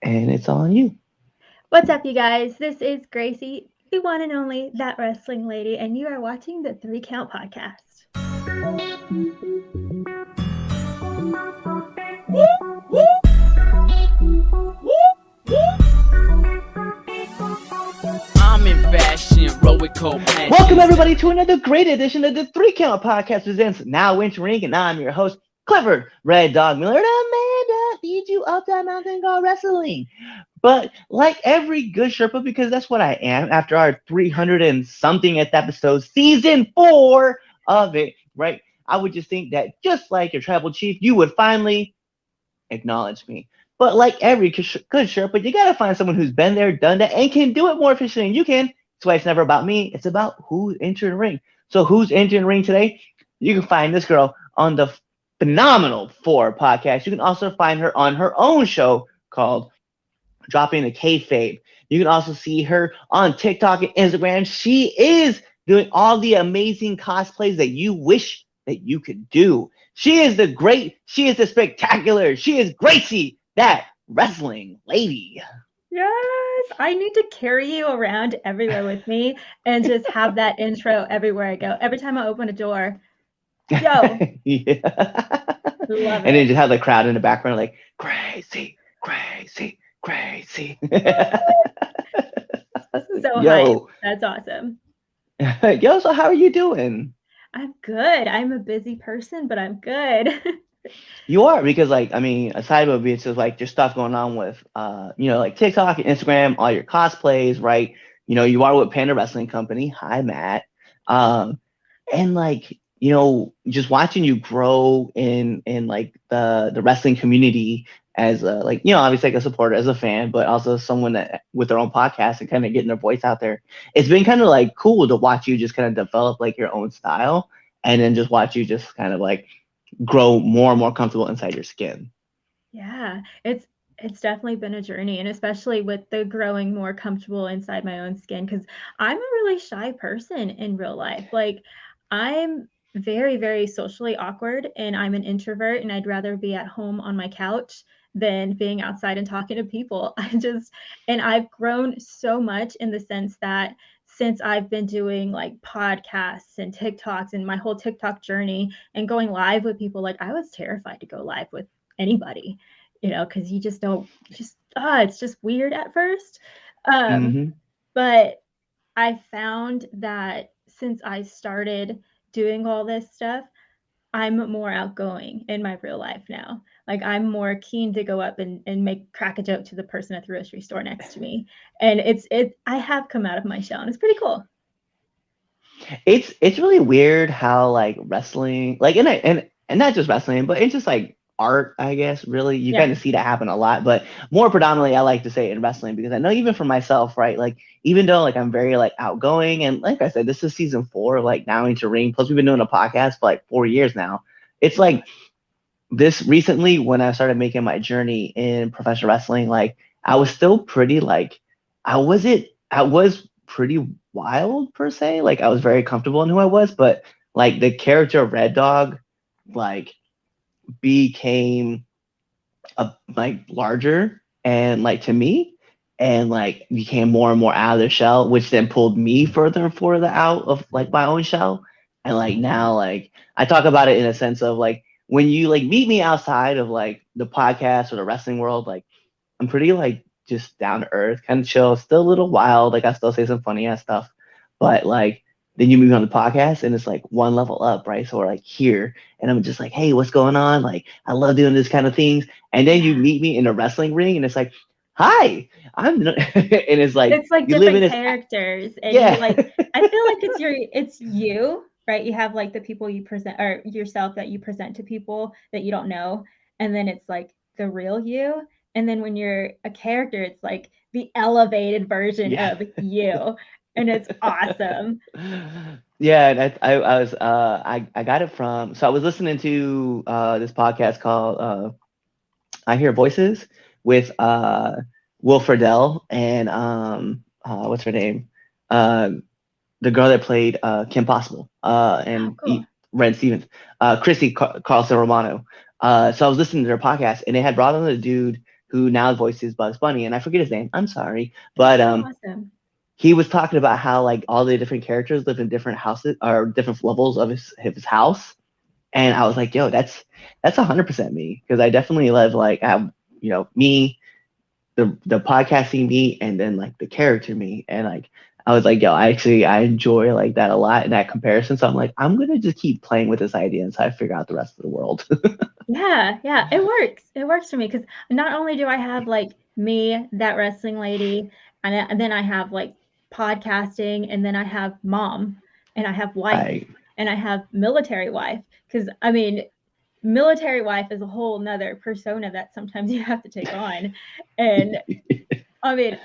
and it's on you. What's up, you guys? This is Gracie, the one and only That Wrestling Lady, and you are watching the Three Count Podcast. I'm in fashion, roll with cold passion. Welcome everybody to another great edition of the Three Count Podcast presents Now Entering, and I'm your host, Clever Red Dog Miller. And Amanda leads you up that mountain called wrestling. But like every good Sherpa, because that's what I am after our 300 and something episode, season 4 of it, right? I would just think that just like your tribal chief, you would finally acknowledge me. But like every good Sherpa, you gotta find someone who's been there, done that, and can do it more efficiently than you can. That's why it's never about me. It's about who's entering the ring. So who's entering the ring today? You can find this girl on the Phenomenal 4 podcast. You can also find her on her own show called Dropping the Kayfabe. You can also see her on TikTok and Instagram. She is doing all the amazing cosplays that you wish that you could do. She is the great, she is the spectacular, she is Gracie, that wrestling lady. Yes, I need to carry you around everywhere with me and just have that intro everywhere I go. Every time I open a door, yo, Yeah. love And then it. just have the crowd in the background like, Gracie, Gracie, Gracie. So hype. Yo, That's awesome. yo, so how are you doing? I'm good. I'm a busy person, but I'm good. You are because like I mean, aside of it, just like your stuff going on with like TikTok and Instagram, all your cosplays, right? You are with Panda Wrestling Company. Hi, Matt. Um, and like just watching you grow in like the wrestling community as a like obviously like a supporter as a fan, but also someone that with their own podcast and kind of getting their voice out there. It's been kind of like cool to watch you just kind of develop like your own style, and then just watch you just kind of like grow more and more comfortable inside your skin. Yeah, it's definitely been a journey, and especially with the growing more comfortable inside my own skin, because I'm a really shy person in real life. Like, I'm very, very socially awkward, and I'm an introvert, and I'd rather be at home on my couch than being outside and talking to people. And I've grown so much in the sense that since I've been doing like podcasts and TikToks and my whole TikTok journey and going live with people, like I was terrified to go live with anybody, because you just don't just it's just weird at first. Um, Hmm. but I found that since I started doing all this stuff, I'm more outgoing in my real life now. Like I'm more keen to go up and make crack a joke to the person at the grocery store next to me. And I have come out of my shell and it's pretty cool. It's really weird how like wrestling, like and not just wrestling, but it's just like art, I guess. Really, you Yeah. kind of see that happen a lot, but more predominantly, I like to say in wrestling because I know even for myself, right? Like even though like I'm very like outgoing, and like I said, this is season 4, like now into ring. Plus, we've been doing a podcast for like 4 years now. It's like this recently when I started making my journey in professional wrestling, like I was still pretty like I was pretty wild per se. Like I was very comfortable in who I was, but like the character of Red Dog like became like larger and like to me and like became more and more out of their shell, which then pulled me further and further out of like my own shell. And like now like I talk about it in a sense of like when you like meet me outside of like the podcast or the wrestling world, like I'm pretty like just down to earth, kind of chill, still a little wild, like I still say some funny ass stuff, but like then you meet me on the podcast and it's like one level up, right? So we're like here and I'm just like, hey, what's going on? Like I love doing this kind of things. And then you Yeah. meet me in a wrestling ring and it's like, hi, and it's like It's like you live in different this characters and you yeah. like I feel like it's you, right? You have like the people you present or yourself that you present to people that you don't know, and then it's like the real you. And then when you're a character, it's like the elevated version Yeah. of you. And it's awesome. Yeah, and I was I got it from, so I was listening to this podcast called I Hear Voices with Will Friedle and what's her name? Uh the girl that played Kim Possible Oh, and cool. Ren Stevens, Chrissy Carlson Romano. So I was listening to their podcast and they had brought on a dude who now voices Bugs Bunny, and I forget his name. I'm sorry, That's but so awesome. he was talking about how like all the different characters live in different houses or different levels of his house, and I was like, yo, that's 100% me because I definitely love like I have me, the podcasting me, and then like the character me, and like I was like, yo, I enjoy like that a lot in that comparison. So I'm like, I'm gonna just keep playing with this idea until I figure out the rest of the world. Yeah, it works. It works for me because not only do I have like me, that wrestling lady, and then I have like podcasting, and then I have mom, and I have wife, I and I have military wife. Because I mean, military wife is a whole nother persona that sometimes you have to take on. And I mean,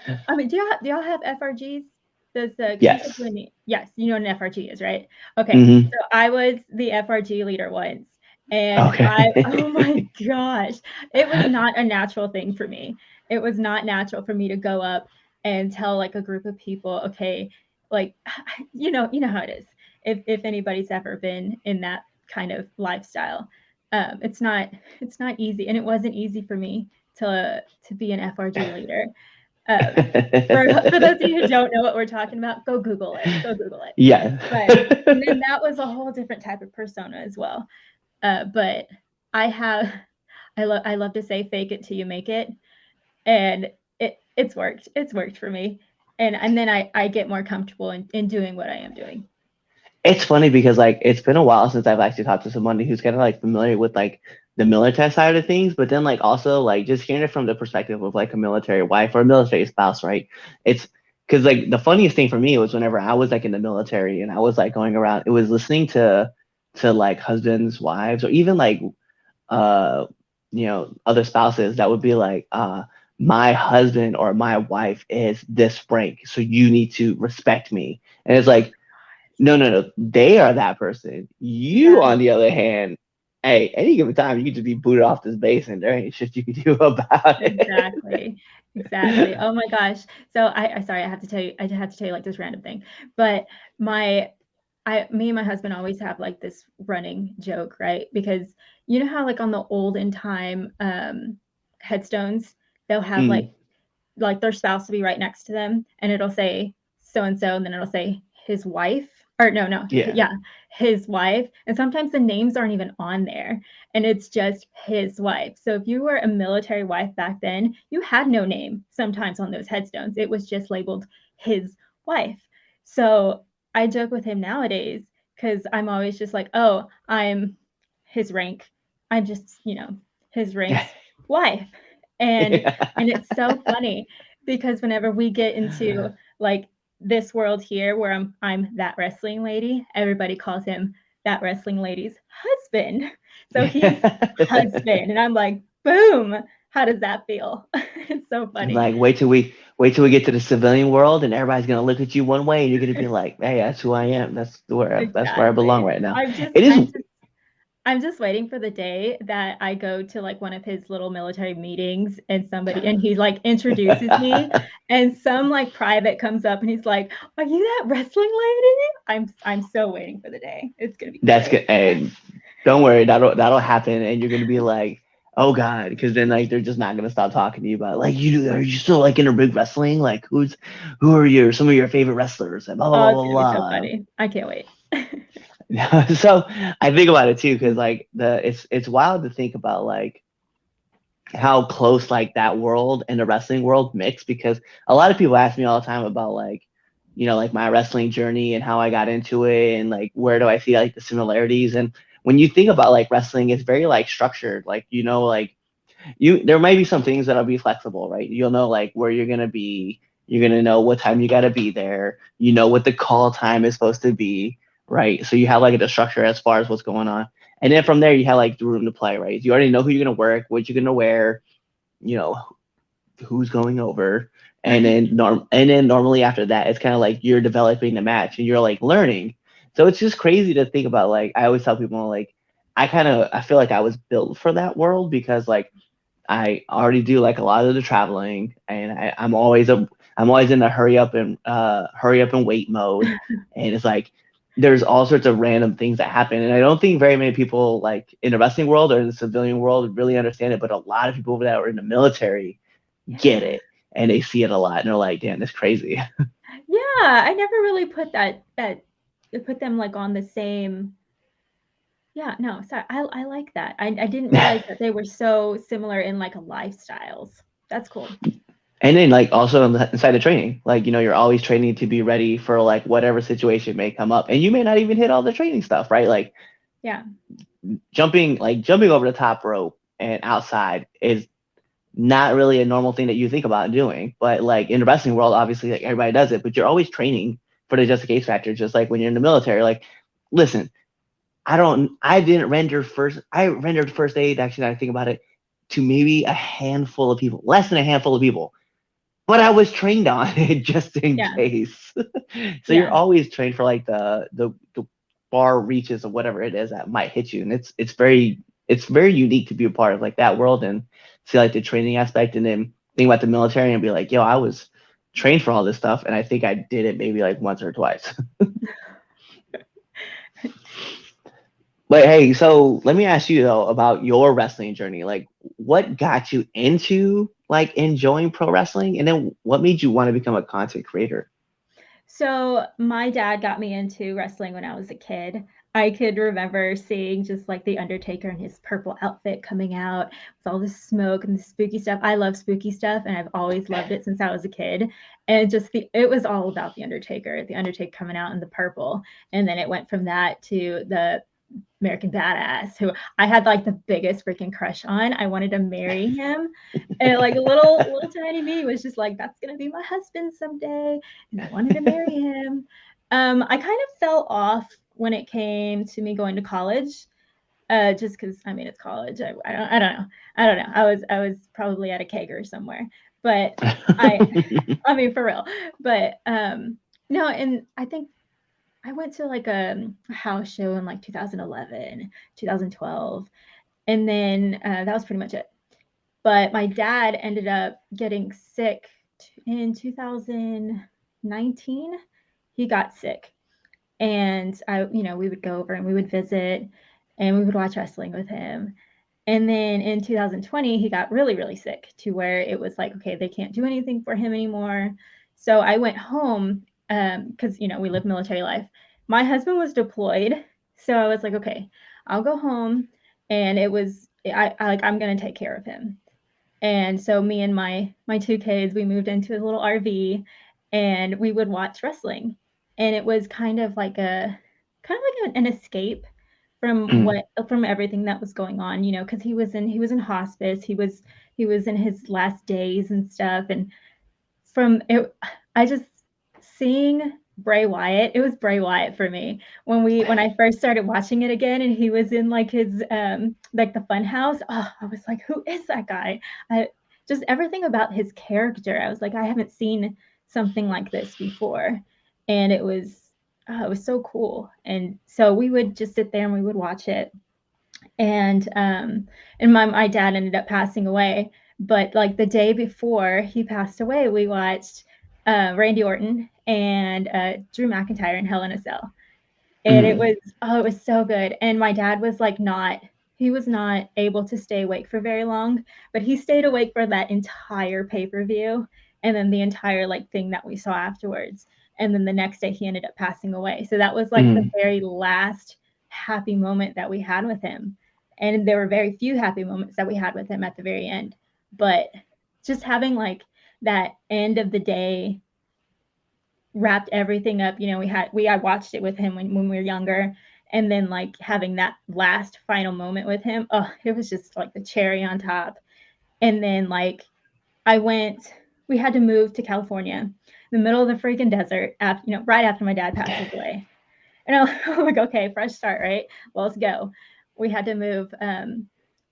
do y'all have FRGs? Because you said yes. you and me, yes, you know what an FRG is, right? Okay, Hmm. so I was the FRG leader once, and oh Okay. my gosh, it was not a natural thing for me. It was not natural for me to go up and tell like a group of people, okay, like you know how it is. If anybody's ever been in that kind of lifestyle, it's not easy, and it wasn't easy for me to be an FRG leader. Um, for those of you who don't know what we're talking about, go Google it. Go Google it. Yeah. But and then that was a whole different type of persona as well. But I have I love to say fake it till you make it, and it's worked. It's worked for me, and then I get more comfortable in doing what I am doing. It's funny because like it's been a while since I've actually talked to somebody who's kind of like familiar with like the military side of things, but then like also like just hearing it from the perspective of like a military wife or a military spouse, right? It's because like the funniest thing for me was whenever I was like in the military and I was like going around, it was listening to like husbands, wives, or even like uh other spouses that would be like my husband or my wife is this rank, so you need to respect me. And it's like no, no, no. They are that person. You, Yeah. on the other hand, hey, any given time, you could just be booted off this base and there ain't shit you can do about it. Exactly. Exactly. Oh my gosh. So I sorry, I have to tell you like this random thing. But my me and my husband always have like this running joke, right? Because you know how like on the olden time headstones, they'll have Mm, like their spouse will be right next to them and it'll say so and so, and then it'll say his wife, or no, yeah. yeah, his wife. And sometimes the names aren't even on there, and it's just his wife. So if you were a military wife back then, you had no name sometimes on those headstones. It was just labeled his wife. So I joke with him nowadays because I'm always just like, oh, I'm his rank. I'm just, his Yeah. rank's wife. And it's so funny because whenever we get into like this world here where I'm that wrestling lady, everybody calls him that wrestling lady's husband. So he's husband. And I'm like, boom. How does that feel? It's so funny. Like wait till we get to the civilian world and everybody's gonna look at you one way and you're gonna be like, hey, that's who I am. That's where I belong Exactly. right now. I'm just It is. I'm just I'm just waiting for the day that I go to like one of his little military meetings and he like introduces me and some like private comes up and he's like, "Are you that wrestling lady?" I'm so waiting for the day. It's gonna be That's great. good. And don't worry, that'll happen, and you're gonna be like, oh god, because then like they're just not gonna stop talking to you about like are you still like into big wrestling? Like who are some of your favorite wrestlers? And blah blah Oh, blah it's gonna be so blah funny. I can't wait. blah. So I think about it too, because like it's wild to think about like how close like that world and the wrestling world mix because a lot of people ask me all the time about like like my wrestling journey and how I got into it and like where do I see like the similarities. And when you think about like wrestling, it's very like structured, like like there might be some things that'll be flexible, right? You'll know like where you're gonna be, you're gonna know what time you gotta be there, what the call time is supposed to be, right? So you have like the structure as far as what's going on, and then from there you have like the room to play, right? You already know who you're gonna work, what you're gonna wear, you know who's going over, and then normally after that it's kind of like you're developing the match and you're like learning. So it's just crazy to think about. Like I always tell people like I feel like I was built for that world because like I already do like a lot of the traveling, and I'm always in the hurry up and wait mode, and it's like there's all sorts of random things that happen. And I don't think very many people like in the wrestling world or in the civilian world really understand it, but a lot of people that are in the military get Yeah. it and they see it a lot and they're like, damn, that's crazy. Yeah, I never really put them like on the same. Yeah, no, sorry. I like that. I didn't realize that they were so similar in like lifestyles. That's cool. And then like also inside the training, like, you're always training to be ready for like whatever situation may come up. And you may not even hit all the training stuff, right? Like Yeah. jumping over the top rope and outside is not really a normal thing that you think about doing. But like in the wrestling world, obviously like everybody does it, but you're always training for the just in case factor, just like when you're in the military. Like, listen, I rendered first aid, actually, now I think about it, to maybe a handful of people, less than a handful of people. But I was trained on it just in Yeah. case. So you're Yeah. always trained for like the bar reaches of whatever it is that might hit you. And it's very unique to be a part of like that world and see like the training aspect and then think about the military and be like, yo, I was trained for all this stuff and I think I did it maybe like once or twice. But hey, so let me ask you though about your wrestling journey. Like, what got you into like enjoying pro wrestling, and then what made you want to become a content creator? So my dad got me into wrestling when I was a kid. I could remember seeing just like the Undertaker in his purple outfit coming out with all the smoke and the spooky stuff. I love spooky stuff and I've always loved it since I was a kid. And just it was all about the Undertaker coming out in the purple. And then it went from that to the American Badass, who I had like the biggest freaking crush on. I wanted to marry him. And like a little tiny me was just like, that's gonna be my husband someday. And I wanted to marry him. I kind of fell off when it came to me going to college. Just because I mean it's college. I don't know. I don't know. I was probably at a kegger somewhere. But I I mean for real. But no, and I think I went to like a house show in like 2011, 2012, and then that was pretty much it. But my dad ended up getting sick in 2019. He got sick, and we would go over and we would visit, and we would watch wrestling with him. And then in 2020, he got really, really sick to where it was like, okay, they can't do anything for him anymore. So I went home because, we live military life. My husband was deployed. So I was like, okay, I'll go home. And it was, I'm going to take care of him. And so me and my two kids, we moved into a little RV and we would watch wrestling. And it was kind of like an escape Mm, from everything that was going on, because he was in hospice, he was in his last days and stuff, and from it, I just seeing Bray Wyatt, it was Bray Wyatt for me when I first started watching it again, and he was in like his like the fun house. Oh, I was like, who is that guy? I just everything about his character. I was like, I haven't seen something like this before, and it was so cool. And so we would just sit there and we would watch it, and my dad ended up passing away. But like the day before he passed away, we watched Randy Orton and Drew McIntyre in Hell in a Cell, and it mm, was it was so good. And my dad was like not he was not able to stay awake for very long, but he stayed awake for that entire pay-per-view and then the entire like thing that we saw afterwards. And then the next day he ended up passing away. So that was like the mm. very last happy moment that we had with him. And there were very few happy moments that we had with him at the very end. But just having like that end of the day wrapped everything up. I watched it with him when we were younger, and then like having that last final moment with him. Oh, it was just like the cherry on top. And then like I went, we had to move to California, in the middle of the freaking desert, after, right after my dad passes away. And I'm like, okay, fresh start, right? Well, let's go. We had to move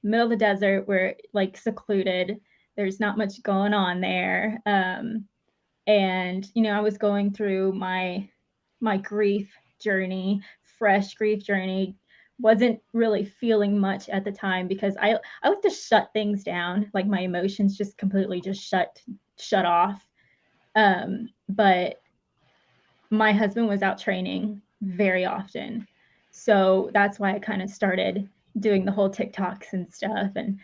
middle of the desert. We're like secluded. There's not much going on there. And I was going through my grief journey, fresh grief journey. Wasn't really feeling much at the time because I like to shut things down, like my emotions just completely just shut off. But my husband was out training very often. So that's why I kind of started doing the whole TikToks and stuff, and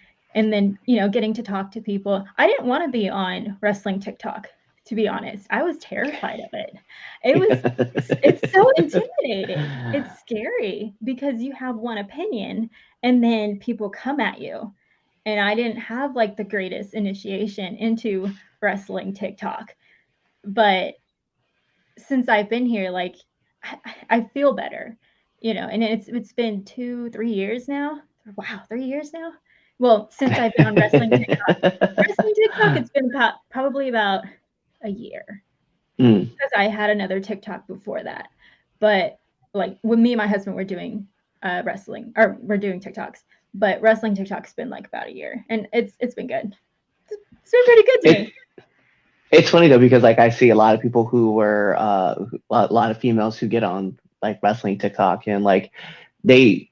then, getting to talk to people. I didn't want to be on wrestling TikTok, to be honest. I was terrified of it. It's so intimidating. It's scary because you have one opinion and then people come at you. And I didn't have like the greatest initiation into wrestling TikTok. But since I've been here, like I feel better, and it's been 2, 3 years now. Wow, 3 years now. Well, since I've been on wrestling TikTok, it's been probably about a year Mm. because I had another TikTok before that. But like when me and my husband were doing wrestling, or we're doing TikToks, but wrestling TikTok's been like about a year, and it's been good. It's been pretty good to It me. it's funny though because like I see a lot of people who were a lot of females who get on like wrestling TikTok and like they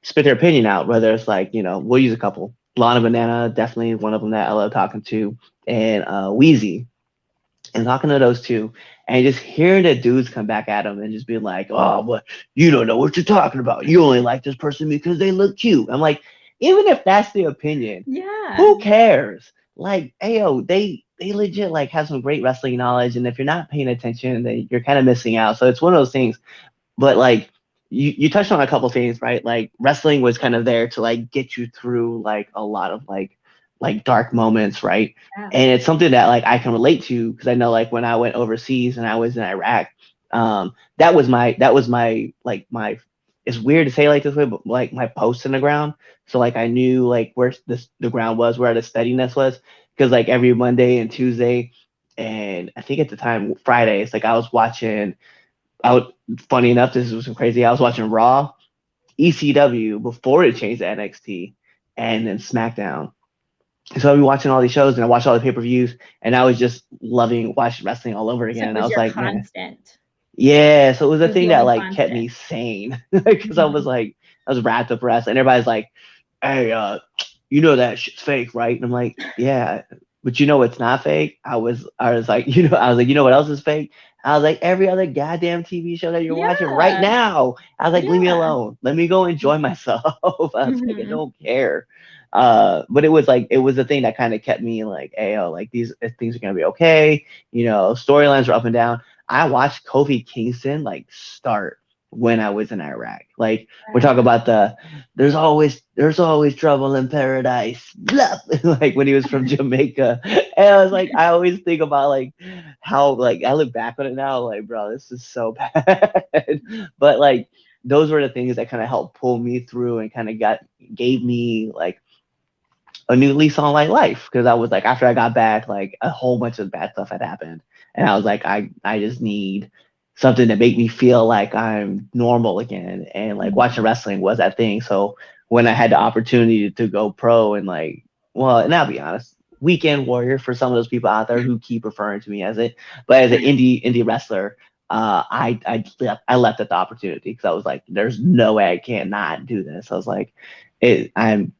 spit their opinion out, whether it's like, we'll use a couple. Lana Banana, definitely one of them that I love talking to, and Wheezy, and talking to those two, and just hearing the dudes come back at them and just being like, "Oh, what, you don't know what you're talking about. You only like this person because they look cute." I'm like, even if that's the opinion, Yeah. who cares? Like, ayo, they legit like have some great wrestling knowledge, and if you're not paying attention, then you're kind of missing out. So it's one of those things. But like you touched on a couple things, right? Like wrestling was kind of there to like get you through like a lot of like dark moments, right? Yeah. And it's something that like I can relate to because I know like when I went overseas and I was in Iraq, that was my like my, it's weird to say like this way, but like my post in the ground. So like I knew like where the ground was, where the steadiness was, because like every Monday and Tuesday, and I think at the time Fridays, like I was watching. I would, funny enough, this was crazy. I was watching Raw, ECW before it changed to NXT, and then SmackDown. So I'd be watching all these shows and I watched all the pay-per-views, and I was just loving watching wrestling all over So again. it And I was was your like, man, constant. yeah. So it was a It was thing the that only like kept constant. me sane because I was Mhm. like, I was wrapped up for wrestling. And everybody's like, hey, you know that shit's fake, right? And I'm like, yeah, but you know it's not fake. I was like, I was like, you know what else is fake? I was like, every other goddamn TV show that you're watching right Yeah. now. I was like, leave me Yeah. alone. Let me go enjoy myself. I was like, I Mhm. don't care. But it was the thing that kind of kept me like, hey, oh, like these things are gonna be okay. Storylines are up and down. I watched Kofi Kingston like start when I was in Iraq. Like we're talking Wow. about there's always trouble in paradise. Blah. Like when he was from Jamaica. And I was like, I always think about like how like I look back on it now, like, bro, this is so bad. But like those were the things that kind of helped pull me through and kind of gave me like a new lease on like life, because I was like, after I got back, like a whole bunch of bad stuff had happened, and I was like, I just need something to make me feel like I'm normal again, and like watching Mhm. wrestling was that thing. So when I had the opportunity to go pro and like, well, and I'll be honest, weekend warrior for some of those people out there who keep referring to me as it, but as an indie wrestler. I left at the opportunity because I was like, there's no way I can't not do this. I was like, I'm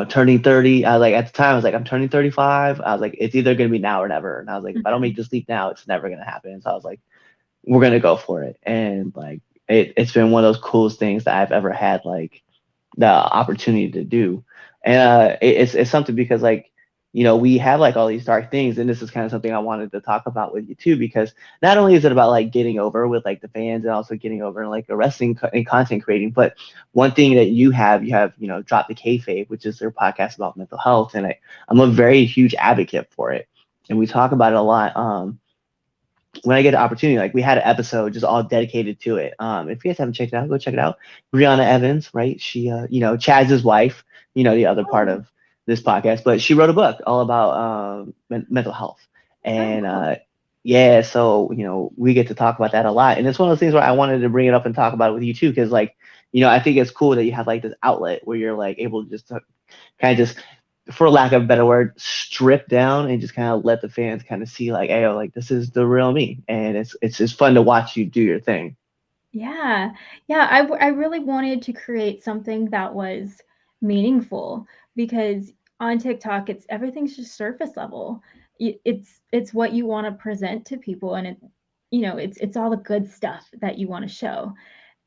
turning 30. I was like, at the time, I was like, I'm turning 35. I was like, it's either going to be now or never. And I was like, if I don't make Mhm. this leap now, it's never going to happen. So I was like, we're going to go for it. And like, it's been one of those coolest things that I've ever had, like the opportunity to do. And it's something because like, we have like all these dark things, and this is kind of something I wanted to talk about with you too, because not only is it about like getting over with like the fans and also getting over like the wrestling and content creating, but one thing that you have Drop the Kayfabe, which is their podcast about mental health, and I'm a very huge advocate for it, and we talk about it a lot. When I get the opportunity, like we had an episode just all dedicated to it. If you guys haven't checked it out, go check it out. Brianna Evans, right? She, Chaz's wife, the other part Oh, of this podcast, but she wrote a book all about mental health. oh, And cool. yeah, so, we get to talk about that a lot. And it's one of those things where I wanted to bring it up and talk about it with you too, because like, I think it's cool that you have like this outlet where you're like able to just kind of just, for lack of a better word, strip down and just kind of let the fans kind of see like, hey, oh, like this is the real me, and it's just fun to watch you do your thing. Yeah. Yeah, I really wanted to create something that was meaningful because on TikTok, it's everything's just surface level. It's what you want to present to people, and it's all the good stuff that you want to show.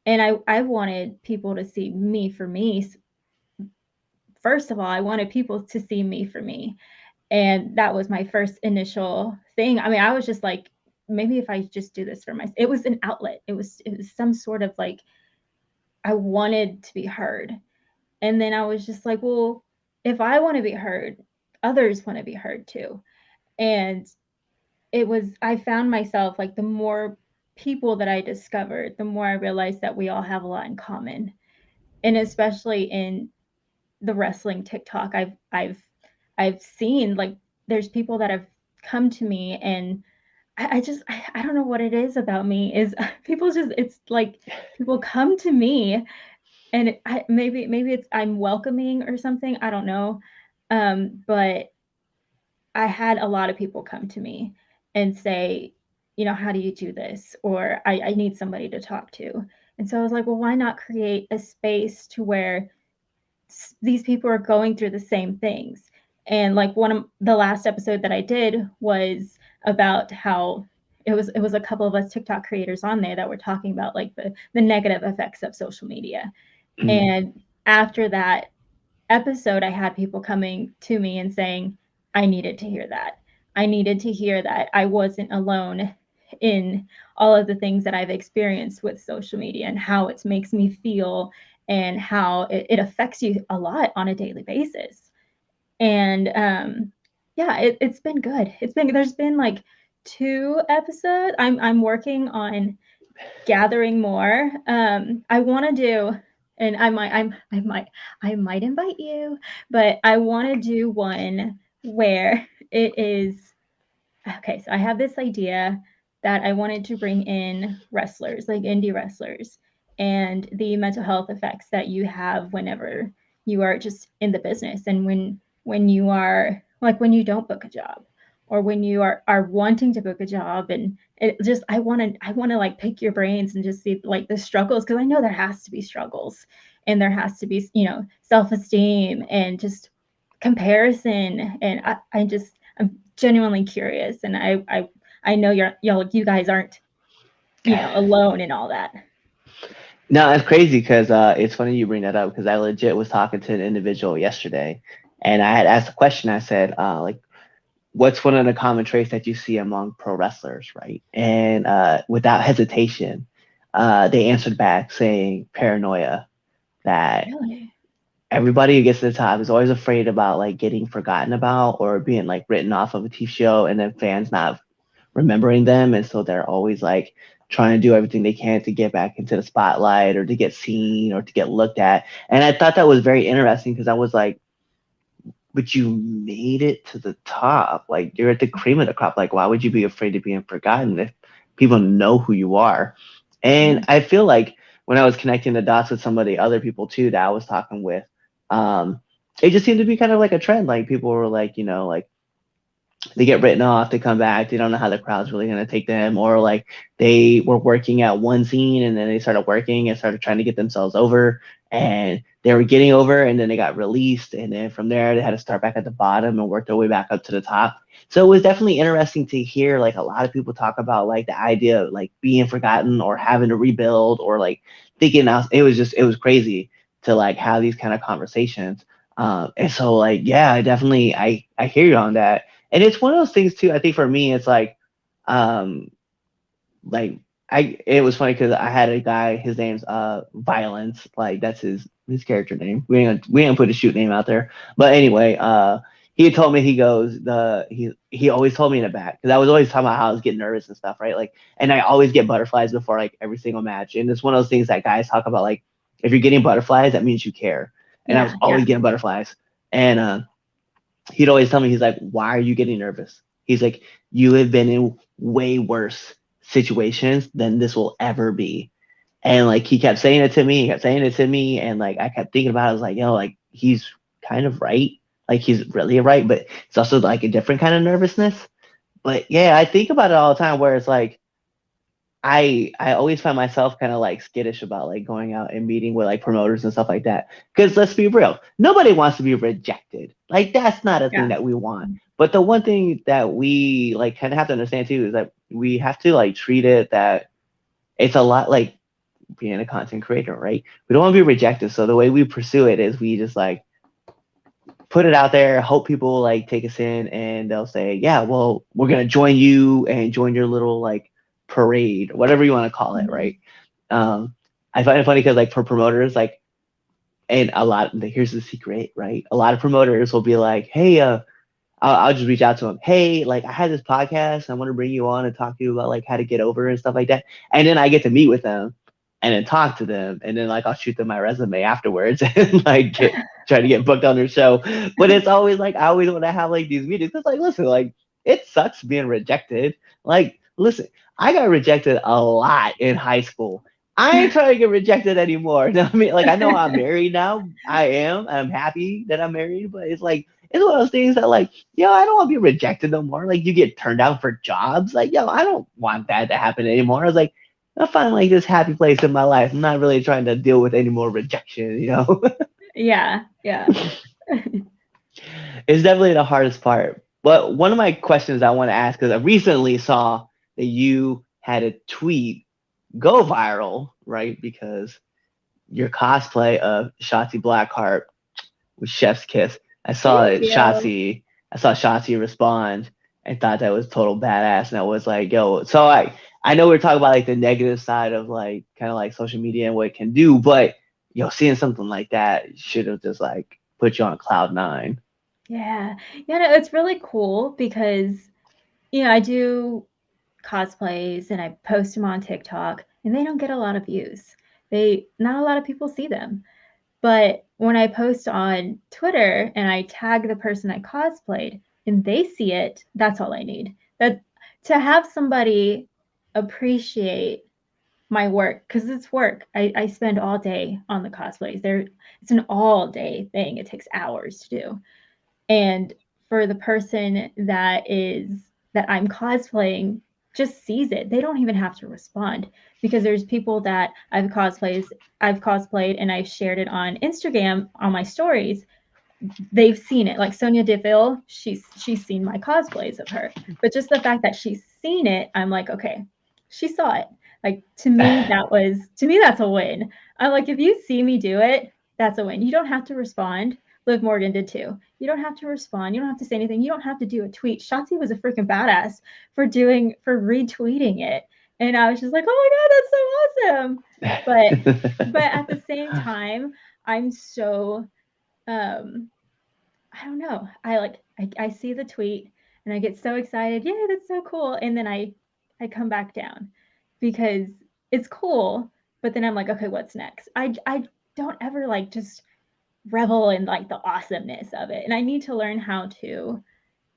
And I wanted people to see me for me. First of all, I wanted people to see me for me. And that was my first initial thing. I mean, I was just like, maybe if I just do this for myself, it was an outlet. It was some sort of like, I wanted to be heard. And then I was just like, well, if I want to be heard, others want to be heard too. And I found myself like the more people that I discovered, the more I realized that we all have a lot in common. And especially in the wrestling TikTok, I've seen like there's people that have come to me, and I don't know what it is about me is people just, it's like people come to me, and maybe it's I'm welcoming or something, I don't know. But I had a lot of people come to me and say, how do you do this? Or I need somebody to talk to. And so I was like, well, why not create a space to where these people are going through the same things? And like one of the last episode that I did was about how it was a couple of us TikTok creators on there that were talking about like the negative effects of social media. And after that episode, I had people coming to me and saying, I needed to hear that. I needed to hear that I wasn't alone in all of the things that I've experienced with social media and how it makes me feel and how it affects you a lot on a daily basis. And yeah, it's been good. There's been like 2 episodes. I'm working on gathering more. I want to do, and I might invite you, but I want to do one where it is okay. So I have this idea that I wanted to bring in wrestlers, like indie wrestlers, and the mental health effects that you have whenever you are just in the business, and when you are like when you don't book a job, or when you are wanting to book a job. And it just I want to like pick your brains and just see like the struggles, because I know there has to be struggles, and there has to be self-esteem and just comparison. And I'm genuinely curious, and I know you guys aren't alone in all that. No, it's crazy because it's funny you bring that up because I legit was talking to an individual yesterday, and I had asked a question. I said, like, what's one of the common traits that you see among pro wrestlers, right? And without hesitation, they answered back saying paranoia. That Really? everybody who gets to the top is always afraid about like getting forgotten about or being like written off of a TV show, and then fans not remembering them, and so they're always like trying to do everything they can to get back into the spotlight or to get seen or to get looked at. And I thought that was very interesting because I was like, but you made it to the top. Like you're at the cream of the crop. Like why would you be afraid of being forgotten if people know who you are? Yeah. And I feel like when I was connecting the dots with some of the other people too that I was talking with, um, it just seemed to be kind of like a trend. Like people were like, like they get written off, they come back, they don't know how the crowd's really going to take them, or like they were working at one scene and then they started working and started trying to get themselves over, and they were getting over and then they got released, and then from there they had to start back at the bottom and work their way back up to the top. So it was definitely interesting to hear like a lot of people talk about like the idea of like being forgotten or having to rebuild or like thinking out. It was crazy to like have these kind of conversations. And so like yeah, I hear you on that. And it's one of those things too. I think for me, it's um, like it was funny because I had a guy. His name's Violence. Like that's his character name. We ain't put his shoot name out there. But anyway, he had told me he always told me in the back because I was always talking about how I was getting nervous and stuff, right? Like, and I always get butterflies before like every single match, and it's one of those things that guys talk about. Like, if you're getting butterflies, that means you care. And I was Yeah. always Yeah. getting butterflies, and he'd always tell me, he's like, why are you getting nervous? He's like, you have been in way worse situations than this will ever be. And like he kept saying it to me, and like I kept thinking about it. I was like, like he's kind of right. Like he's really right, but it's also like a different kind of nervousness. But yeah, I think about it all the time where it's like I always find myself kind of like skittish about like going out and meeting with like promoters and stuff like that. Because let's be real, nobody wants to be rejected. Like that's not a thing Yeah. that we want. But the one thing that we like kind of have to understand too is that we have to like treat it that it's a lot like being a content creator, right? We don't want to be rejected. So the way we pursue it is we just like put it out there, hope people like take us in and they'll say, yeah, well, we're gonna join you and join your little like parade, whatever you want to call it, Mhm. right? I find it funny because like for promoters, like, and here's the secret, right? A lot of promoters will be like, hey, I'll just reach out to them. Hey, like I had this podcast. I want to bring you on and talk to you about like how to get over and stuff like that. And then I get to meet with them and then talk to them. And then like I'll shoot them my resume afterwards and like try to get booked on their show. But it's always like I always want to have like these meetings. It's like, listen, like it sucks being rejected. Like, listen, I got rejected a lot in high school. I ain't trying to get rejected anymore. I mean, like I know I'm married now. I am. I'm happy that I'm married, but it's one of those things that like, yo, I don't want to be rejected no more. Like you get turned down for jobs. Like, yo, I don't want that to happen anymore. I was like, I find like this happy place in my life. I'm not really trying to deal with any more rejection, you know? Yeah, yeah. It's definitely the hardest part. But one of my questions I want to ask, because I recently saw that you had a tweet go viral, right? Because your cosplay of Shotzi Blackheart with Chef's Kiss. I saw Thank it, you. I saw Shotzi respond and thought that was total badass. And I was like, yo, so I know we're talking about like the negative side of like kind of like social media and what it can do, but yo, seeing something like that should have just like put you on cloud nine. Yeah. Yeah, no, it's really cool because, I do cosplays and I post them on TikTok and they don't get a lot of views. Not a lot of people see them. But when I post on Twitter and I tag the person I cosplayed and they see it, that's all I need. That to have somebody appreciate my work, because it's work. I spend all day on the cosplays. It's an all day thing. It takes hours to do. And for the person that I'm cosplaying just sees it. They don't even have to respond because there's people that I've cosplayed and I've shared it on Instagram on my stories. They've seen it. Like Sonia Deville, she's seen my cosplays of her. But just the fact that she's seen it, I'm like, okay, she saw it. Like to me that's a win. I'm like, if you see me do it, that's a win. You don't have to respond. Liv Morgan did too. You don't have to respond. You don't have to say anything. You don't have to do a tweet. Shotzi was a freaking badass for retweeting it. And I was just like, oh my God, that's so awesome. But at the same time, I'm so I don't know. I see the tweet and I get so excited. Yeah, that's so cool. And then I come back down because it's cool, but then I'm like, okay, what's next? I don't ever like just revel in like the awesomeness of it. And I need to learn how to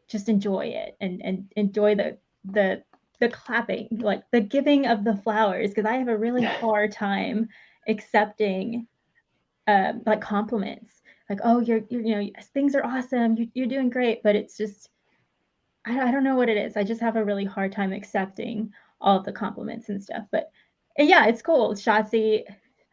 just enjoy it and enjoy the clapping, like the giving of the flowers, because I have a really hard time accepting like compliments, like, oh, you're things are awesome, you're doing great, but it's just I don't know what it is. I just have a really hard time accepting all of the compliments and stuff. But yeah, it's cool. Shotzi,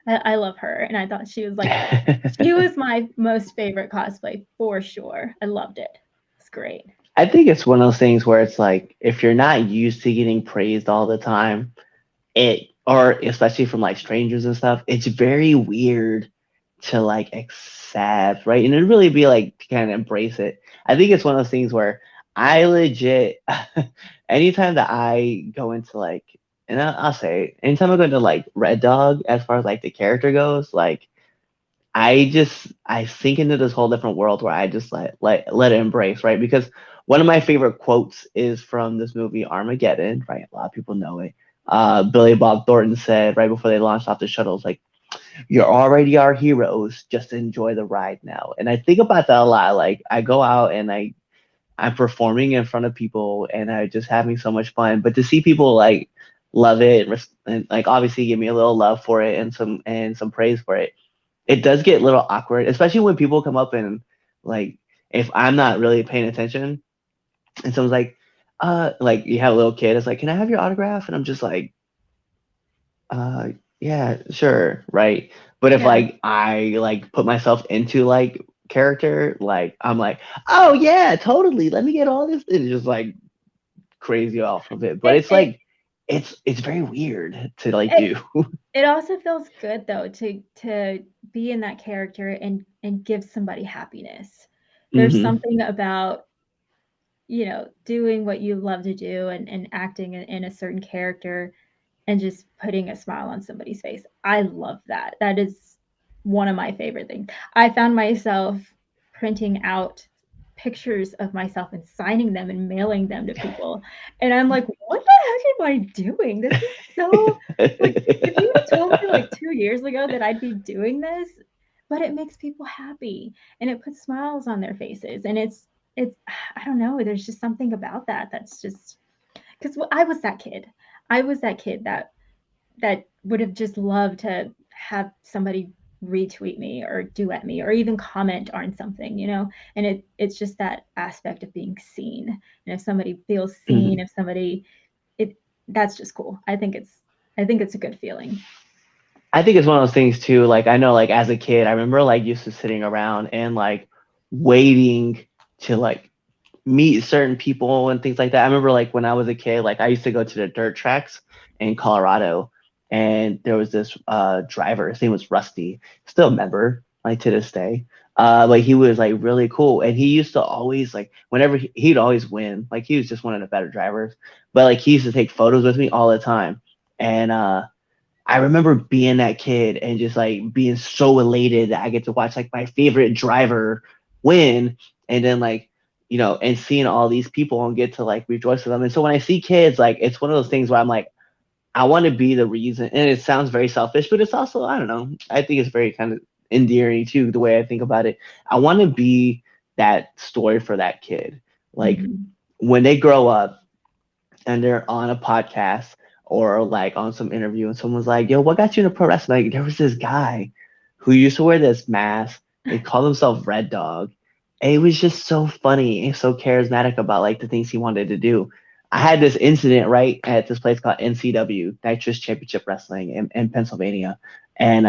I love her, and I thought she was my most favorite cosplay for sure. I loved it. It's great. I think it's one of those things where it's like if you're not used to getting praised all the time, it or especially from like strangers and stuff, it's very weird to like accept, right? And it really be like to kind of embrace it. I think it's one of those things where I legit anytime that I go into like and I'll say anytime I go into like Red Dog as far as like the character goes, like I sink into this whole different world where I just let it embrace, right? Because one of my favorite quotes is from this movie Armageddon, right? A lot of people know it. Billy Bob Thornton said right before they launched off the shuttles, like, "You're already our heroes. Just enjoy the ride now." And I think about that a lot. Like I go out and I'm performing in front of people and I'm just having so much fun. But to see people like love it and like obviously give me a little love for it and some praise for it, it does get a little awkward, especially when people come up and like if I'm not really paying attention and someone's like you have a little kid, it's like, can I have your autograph? And I'm just like, uh yeah, sure, right. But if Yeah. like I like put myself into like character, like I'm like, oh yeah, totally. Let me get all this and just like crazy off of it. But It it's it like it's very weird to like It do. it also feels good though to be in that character and give somebody happiness. There's Hmm. something about, doing what you love to do and acting in a certain character and just putting a smile on somebody's face. I love that. That is one of my favorite things. I found myself printing out pictures of myself and signing them and mailing them to people. And I'm like, what the heck am I doing? This is so like if you had told me like 2 years ago that I'd be doing this, but it makes people happy and it puts smiles on their faces. And it's I don't know, there's just something about that that's just because I was that kid. I was that kid that would have just loved to have somebody retweet me or duet me or even comment on something, and it's just that aspect of being seen. And if somebody feels seen, Hmm. if somebody it that's just cool. I think it's a good feeling. I think it's one of those things too. Like I know, like as a kid, I remember like used to sitting around and like waiting to like meet certain people and things like that. I remember like when I was a kid, like I used to go to the dirt tracks in Colorado, and there was this driver. His name was Rusty. Still a member, like to this day. But he was like really cool, and he used to always like whenever he'd always win. Like he was just one of the better drivers. But like he used to take photos with me all the time, and I remember being that kid and just like being so elated that I get to watch like my favorite driver win, and then like and seeing all these people and get to like rejoice with them. And so when I see kids, like it's one of those things where I'm like, I want to be the reason. And it sounds very selfish, but it's also, I don't know, I think it's very kind of endearing too, the way I think about it. I want to be that story for that kid. Like Mhm. when they grow up and they're on a podcast or like on some interview and someone's like, yo, what got you into pro wrestling? Like there was this guy who used to wear this mask. He called himself Red Dog. And he was just so funny and so charismatic about like the things he wanted to do. I had this incident right at this place called NCW, Nitrous Championship Wrestling in Pennsylvania. And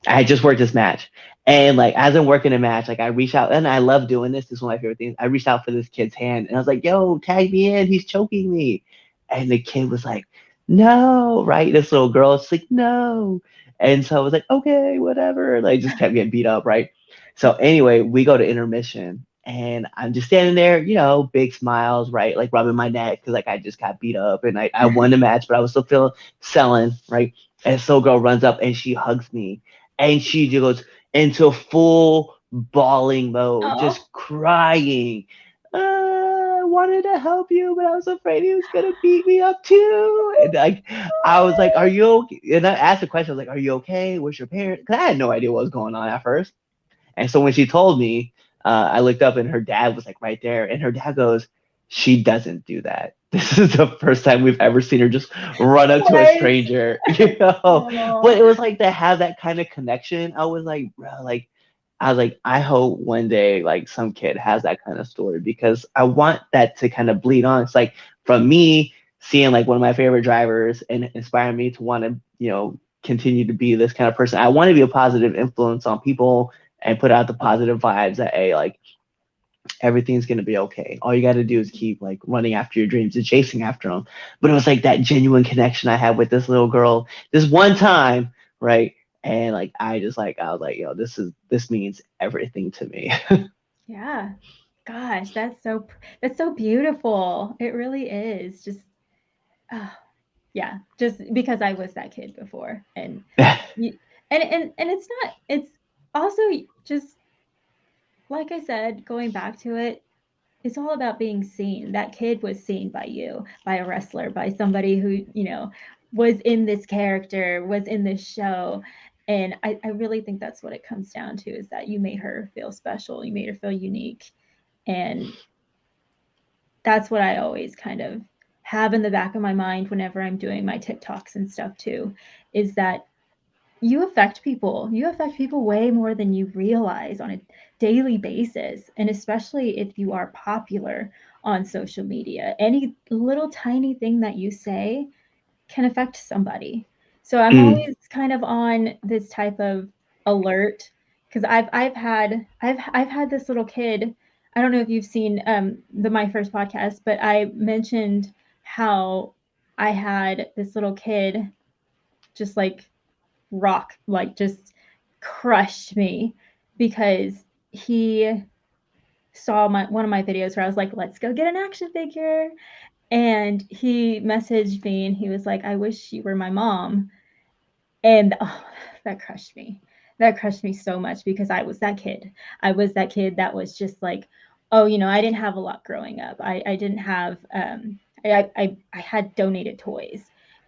I had just worked this match. And like as I'm working a match, like I reach out and I love doing this. This is one of my favorite things. I reached out for this kid's hand and I was like, yo, tag me in. He's choking me. And the kid was like, no, right? This little girl, she's like, no. And so I was like, okay, whatever. And I just kept getting beat up, right? So anyway, we go to intermission and I'm just standing there, big smiles, right? Like rubbing my neck because like I just got beat up and I won the match, but I was still feeling selling, right? And this little girl runs up and she hugs me and she just goes into full bawling mode, Oh, just crying. I wanted to help you, but I was afraid he was gonna beat me up too. And like, I was like, "Are you okay?" And I asked the question, I was like, "Are you okay? Where's your parents?" Because I had no idea what was going on at first. And so when she told me, I looked up and her dad was like right there, and her dad goes, "She doesn't do that. This is the first time we've ever seen her just run up to a what? stranger, you know." But Oh, it was like to have that kind of connection. I was like, bro, like I was like, I hope one day like some kid has that kind of story because I want that to kind of bleed on. It's like from me seeing like one of my favorite drivers and inspiring me to want to, continue to be this kind of person. I want to be a positive influence on people and put out the positive vibes that hey, like everything's gonna be okay. All you got to do is keep like running after your dreams and chasing after them. But it was like that genuine connection I had with this little girl this one time, right? And like I was like, yo, this means everything to me. yeah. Gosh, that's so beautiful. It really is. Just oh, yeah, just because I was that kid before, and you, and it's also just like I said, going back to it, it's all about being seen. That kid was seen by you, by a wrestler, by somebody who, was in this character, was in this show. And I really think that's what it comes down to is that you made her feel special, you made her feel unique. And that's what I always kind of have in the back of my mind whenever I'm doing my TikToks and stuff too, is that you affect people. You affect people way more than you realize on a daily basis. And especially if you are popular on social media, any little tiny thing that you say can affect somebody. So I'm Mm, always kind of on this type of alert because I've had this little kid. I don't know if you've seen the my first podcast, but I mentioned how I had this little kid just like just crushed me because he saw one of my videos where I was like, let's go get an action figure. And he messaged me and he was like, I wish you were my mom. And oh, that crushed me. That crushed me so much because I was that kid. I was that kid that was just like, oh, I didn't have a lot growing up. I didn't have, I had donated toys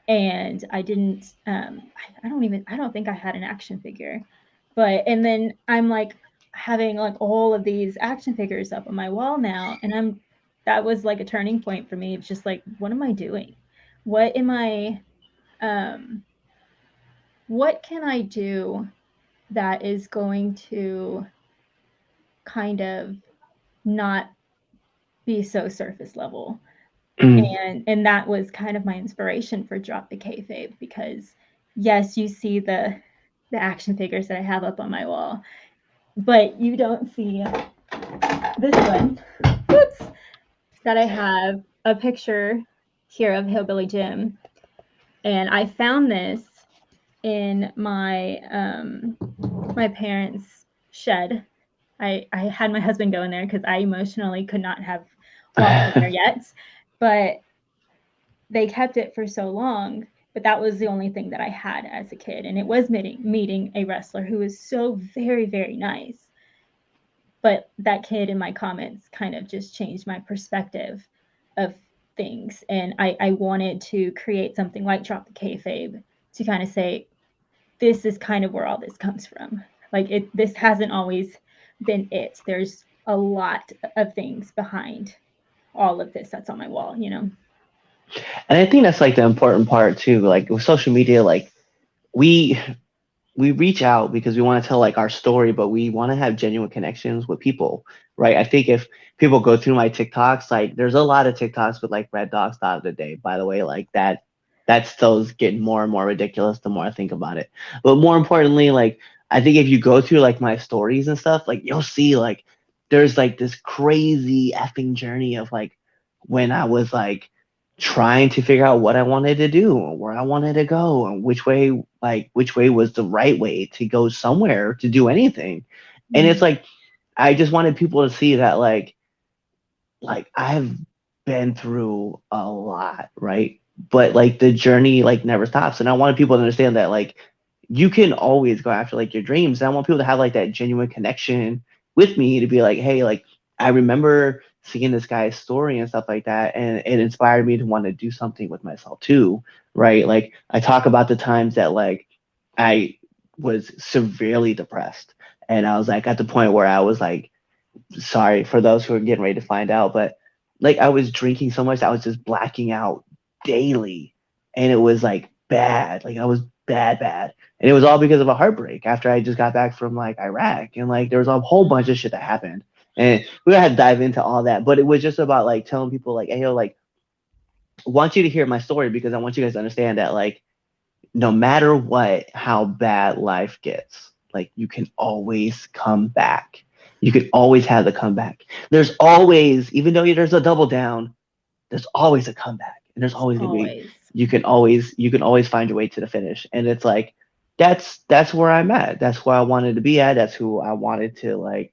and I didn't, I don't think I had an action figure. And then I'm like having like all of these action figures up on my wall now. And that was like a turning point for me. It's just like, what am I doing? What am I, um, what can I do that is going to kind of not be so surface level? And that was kind of my inspiration for Drop the Kayfabe, because yes, you see the action figures that I have up on my wall, but you don't see this one. Oops, that I have a picture here of Hillbilly Jim, and I found this in my my parents' shed. I had my husband go in there because I emotionally could not have walked in there yet, but they kept it for so long. But that was the only thing that I had as a kid, and it was meeting a wrestler who was so very, very nice. But that kid in my comments kind of just changed my perspective of things, and I wanted to create something like Drop the Kayfabe to kind of say, this is kind of where all this comes from. Like this hasn't always been it. There's a lot of things behind all of this that's on my wall. And I think that's like the important part too. Like with social media, like we we reach out because we want to tell like our story, but we want to have genuine connections with people, right? I think if people go through my TikToks, like there's a lot of TikToks with like red dogs thought of the day, by the way, like that still's getting more and more ridiculous the more I think about it. But more importantly, like I think if you go through like my stories and stuff, like you'll see like there's like this crazy effing journey of like when I was like trying to figure out what I wanted to do, where I wanted to go, and which way was the right way to go somewhere to do anything. And it's like I just wanted people to see that like I've been through a lot, right? But like the journey like never stops. And I wanted people to understand that like you can always go after like your dreams. And I want people to have like that genuine connection with me to be like, hey, like I remember seeing this guy's story and stuff like that, and it inspired me to want to do something with myself too, right? Like I talk about the times that like I was severely depressed, and I was like at the point where I was like, sorry for those who are getting ready to find out, but like I was drinking so much I was just blacking out daily, and it was like bad. Like I was bad, and it was all because of a heartbreak after I just got back from like Iraq, and like there was a whole bunch of shit that happened, and we had to dive into all that. But it was just about like telling people like, hey, yo, like I want you to hear my story because I want you guys to understand that like no matter what, how bad life gets, like you can always come back. You can always have the comeback. There's always, even though there's a double down, there's always a comeback, and there's always gonna be. Always. You can always find your way to the finish, and it's like that's where I'm at. That's where I wanted to be at. That's who I wanted to like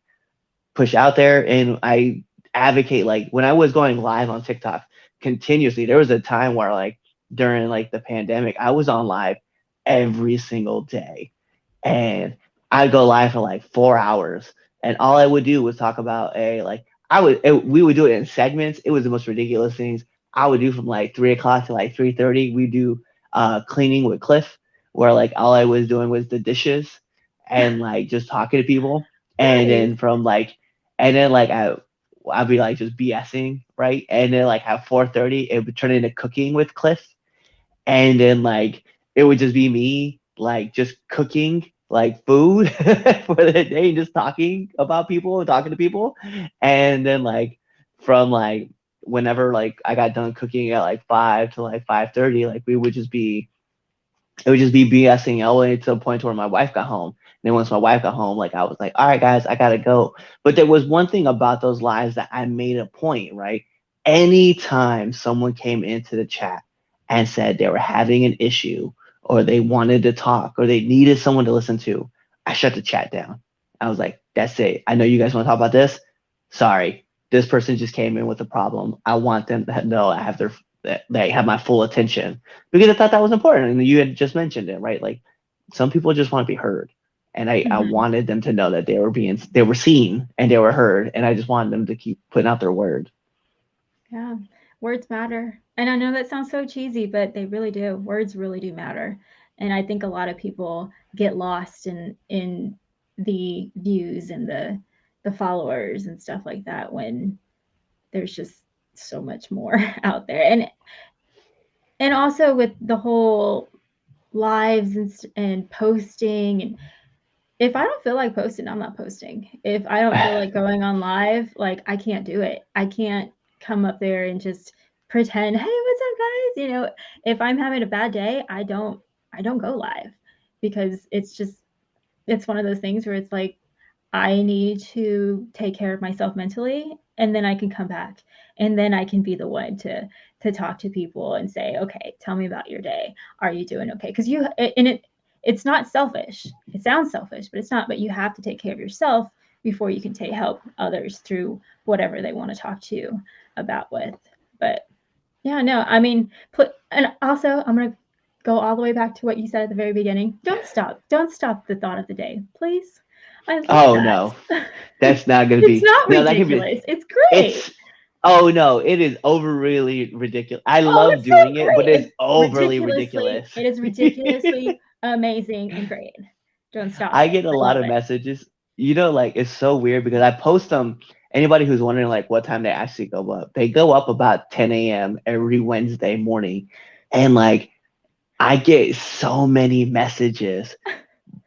push out there, and I advocate like when I was going live on TikTok continuously. There was a time where like during like the pandemic, I was on live every single day, and I'd go live for like 4 hours, and all I would do was talk about we would do it in segments. It was the most ridiculous things. I would do from like 3 o'clock to like 3:30. We do cleaning with Cliff, where like all I was doing was the dishes and like just talking to people, and Nice. then from like and then like I'd be like just BSing, right? And then like at 4:30 it would turn into cooking with Cliff, and then like it would just be me like just cooking like food for the day, just talking about people and talking to people. And then like from like whenever like I got done cooking at like 5 to like 5:30, like it would just be BSing all the way to the point where my wife got home. And then once my wife got home, like I was like, all right, guys, I gotta go. But there was one thing about those lives that I made a point, right? Anytime someone came into the chat and said they were having an issue or they wanted to talk or they needed someone to listen to, I shut the chat down. I was like, that's it. I know you guys want to talk about this. Sorry. This person just came in with a problem. I want them to know I have that they have my full attention because I thought that was important. And you had just mentioned it, right? Like some people just want to be heard. And I Mhm. wanted them to know that they were seen and they were heard. And I just wanted them to keep putting out their word. Yeah, words matter. And I know that sounds so cheesy, but they really do. Words really do matter. And I think a lot of people get lost in the views and the followers and stuff like that when there's just so much more out there. And also with the whole lives and posting, and if I don't feel like posting, I'm not posting. If I don't feel like going on live, like I can't do it. I can't come up there and just pretend, "Hey, what's up, guys?" If I'm having a bad day, I don't go live because it's one of those things where it's like I need to take care of myself mentally, and then I can come back, and then I can be the one to talk to people and say, "Okay, tell me about your day. Are you doing okay?" Because it's not selfish. It sounds selfish, but it's not. But you have to take care of yourself before you can help others through whatever they want to talk to you about with. But yeah, no, I mean, and also I'm gonna go all the way back to what you said at the very beginning. Don't stop the thought of the day, please. I love Oh no, that. that's not gonna It's be not no. That could be. ridiculous. It's great. It's oh no, it is over really ridiculous. I Oh, love it's so doing it, but great. it's overly ridiculous. It is ridiculously amazing and great. Don't stop I it. get a I lot love of it. messages. Like it's so weird because I post them. Anybody who's wondering like what time they actually go up, they go up about 10 a.m. every Wednesday morning, and like I get so many messages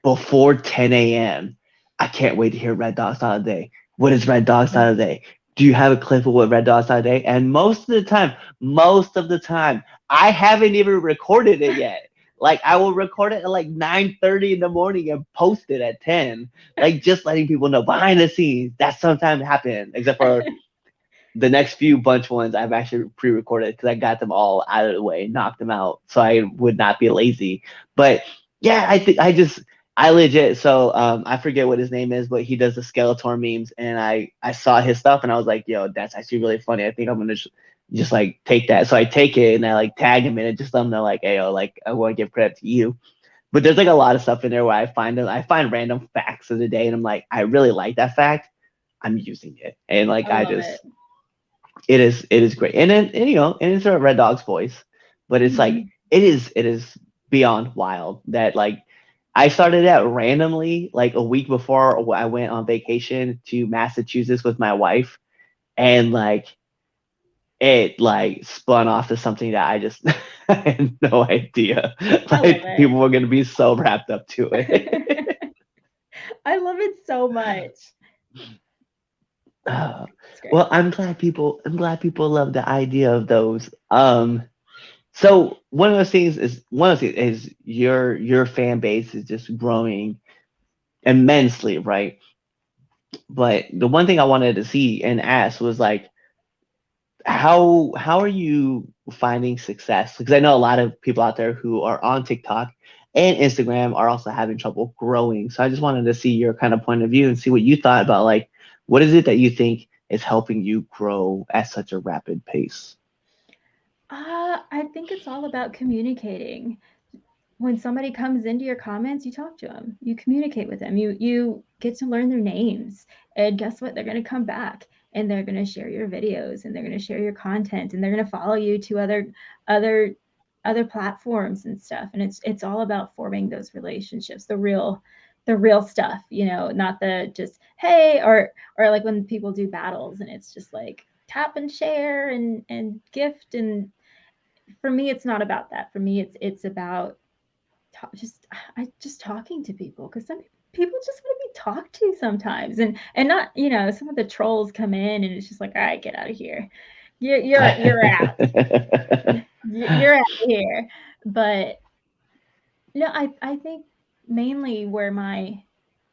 before 10 a.m. I can't wait to hear Red Dog Style Day. What is Red Dog Style Day? Do you have a clip of what Red Dog Style Day? And most of the time, I haven't even recorded it yet. Like I will record it at like 9:30 in the morning and post it at 10. Like just letting people know behind the scenes that sometimes happen. Except for the next few bunch ones I've actually pre-recorded because I got them all out of the way, knocked them out, so I would not be lazy. But yeah, I think I legit. So I forget what his name is, but he does the Skeletor memes, and I saw his stuff, and I was like, yo, that's actually really funny. I think I'm gonna just like take that. So I take it and I like tag him in it, just let him know like, hey, yo, like I want to give credit to you. But there's like a lot of stuff in there where I find random facts of the day, and I'm like, I really like that fact. I'm using it, and like I love it. it is great. And then and it's a Red Dog's voice, but it's like Mhm. it is beyond wild that like I started out randomly like a week before I went on vacation to Massachusetts with my wife, and like it like spun off to something that I just I had no idea. I love Like it. people were gonna be so wrapped up to it. I love it so much. Uh, It's great. well, I'm glad people love the idea of those. So one of those things is your fan base is just growing immensely, right? But the one thing I wanted to see and ask was like how are you finding success? Because I know a lot of people out there who are on TikTok and Instagram are also having trouble growing. So I just wanted to see your kind of point of view and see what you thought about like what is it that you think is helping you grow at such a rapid pace? I think it's all about communicating. When somebody comes into your comments, you talk to them, you communicate with them, you get to learn their names, and guess what? They're going to come back and they're going to share your videos and they're going to share your content and they're going to follow you to other other platforms and stuff. And it's all about forming those relationships, the real stuff, not the just hey, or like when people do battles and it's just like tap and share and gift. And for me it's not about that. For me it's about just talking to people, because some people just want to be talked to sometimes, and not, some of the trolls come in and it's just like, all right, get out of here. You're out. You're out of here. But no, I think mainly where my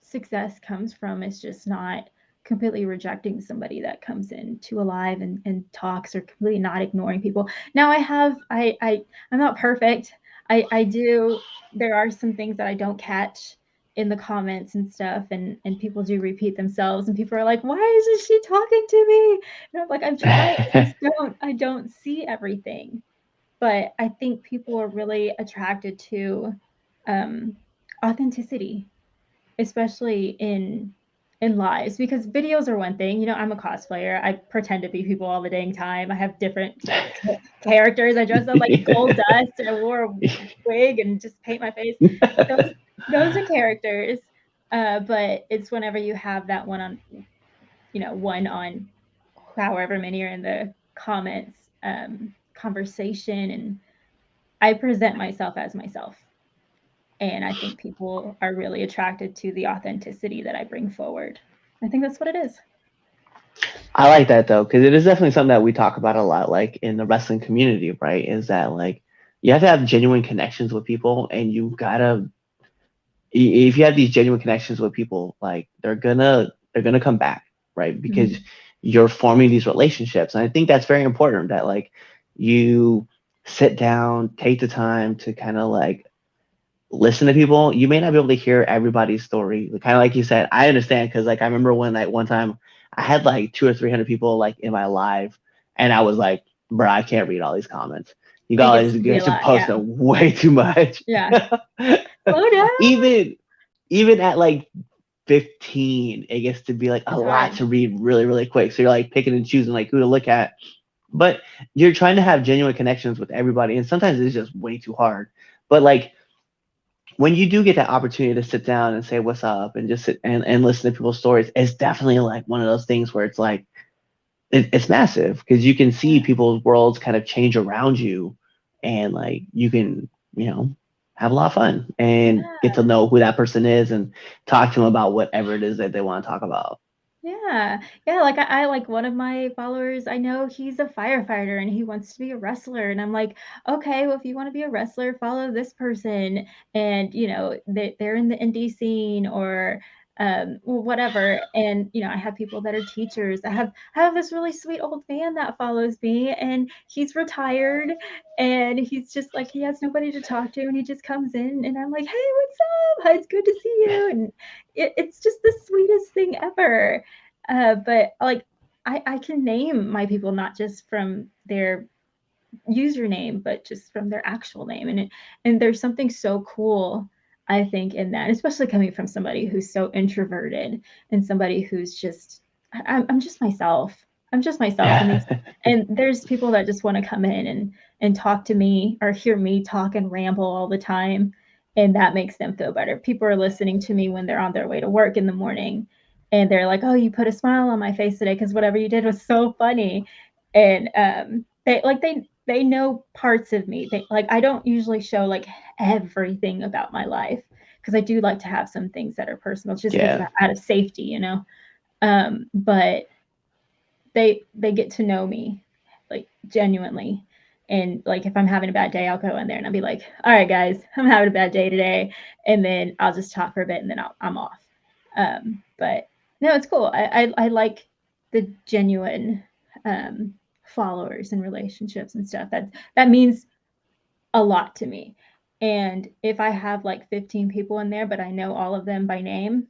success comes from is just not completely rejecting somebody that comes into a live and talks, or completely not ignoring people. Now I'm not perfect. I do, there are some things that I don't catch in the comments and stuff, and people do repeat themselves, and people are like, why isn't she talking to me? And I'm like, I'm trying, I don't see everything. But I think people are really attracted to um, authenticity, especially in lives, because videos are one thing. I'm a cosplayer. I pretend to be people all the dang time. I have different characters. I dress up like Gold Dust, and I wore a wig and just paint my face. Those those are characters. But it's whenever you have that one on however many are in the comments, conversation, and I present myself as myself. And I think people are really attracted to the authenticity that I bring forward. I think that's what it is. I like that though, because it is definitely something that we talk about a lot, like in the wrestling community, right? Is that like you have to have genuine connections with people, and you gotta, if you have these genuine connections with people, like they're gonna come back, right? Because Mhm. you're forming these relationships, and I think that's very important. That like you sit down, take the time to kind of like listen to people. You may not be able to hear everybody's story. Kind of like you said, I understand because like I remember when like one time I had like 200 or 300 people like in my live, and I was like, bro, I can't read all these comments. You It guys, gets you to be a guys are lot, yeah. posting way too much. Yeah. Slow down. even even at like 15, it gets to be like a It's lot hard. to read really, really quick. So you're like picking and choosing like who to look at. But you're trying to have genuine connections with everybody, and sometimes it's just way too hard. But like when you do get that opportunity to sit down and say what's up and just sit and listen to people's stories, it's definitely like one of those things where it's like it's massive because you can see Yeah. people's worlds kind of change around you, and like you can have a lot of fun and get to Yeah. know who that person is and talk to them about whatever it is that they want to talk about. Yeah. Yeah, like I like one of my followers, I know he's a firefighter and he wants to be a wrestler. And I'm like, okay, well, if you want to be a wrestler, follow this person. And they're in the indie scene, or well, whatever. And I have people that are teachers. I have this really sweet old man that follows me, and he's retired, and he's just like, he has nobody to talk to, and he just comes in, and I'm like, hey, what's up? It's good to see you. And it's just the sweetest thing ever. But like I can name my people not just from their username, but just from their actual name. And there's something so cool, I think, in that, especially coming from somebody who's so introverted, and somebody who's just I'm just myself. I'm just myself. And there's people that just want to come in and talk to me, or hear me talk and ramble all the time. And that makes them feel better. People are listening to me when they're on their way to work in the morning, and they're like, oh, you put a smile on my face today because whatever you did was so funny. And they know parts of me. They like, I don't usually show like everything about my life, because I do like to have some things that are personal, just because Yeah. out of safety. But they get to know me, like, genuinely. And like, if I'm having a bad day, I'll go in there and I'll be like, all right, guys, I'm having a bad day today. And then I'll just talk for a bit, and then I'm off. But no, it's cool. I like the genuine um, followers and relationships and stuff. That means a lot to me. And if I have like 15 people in there, but I know all of them by name,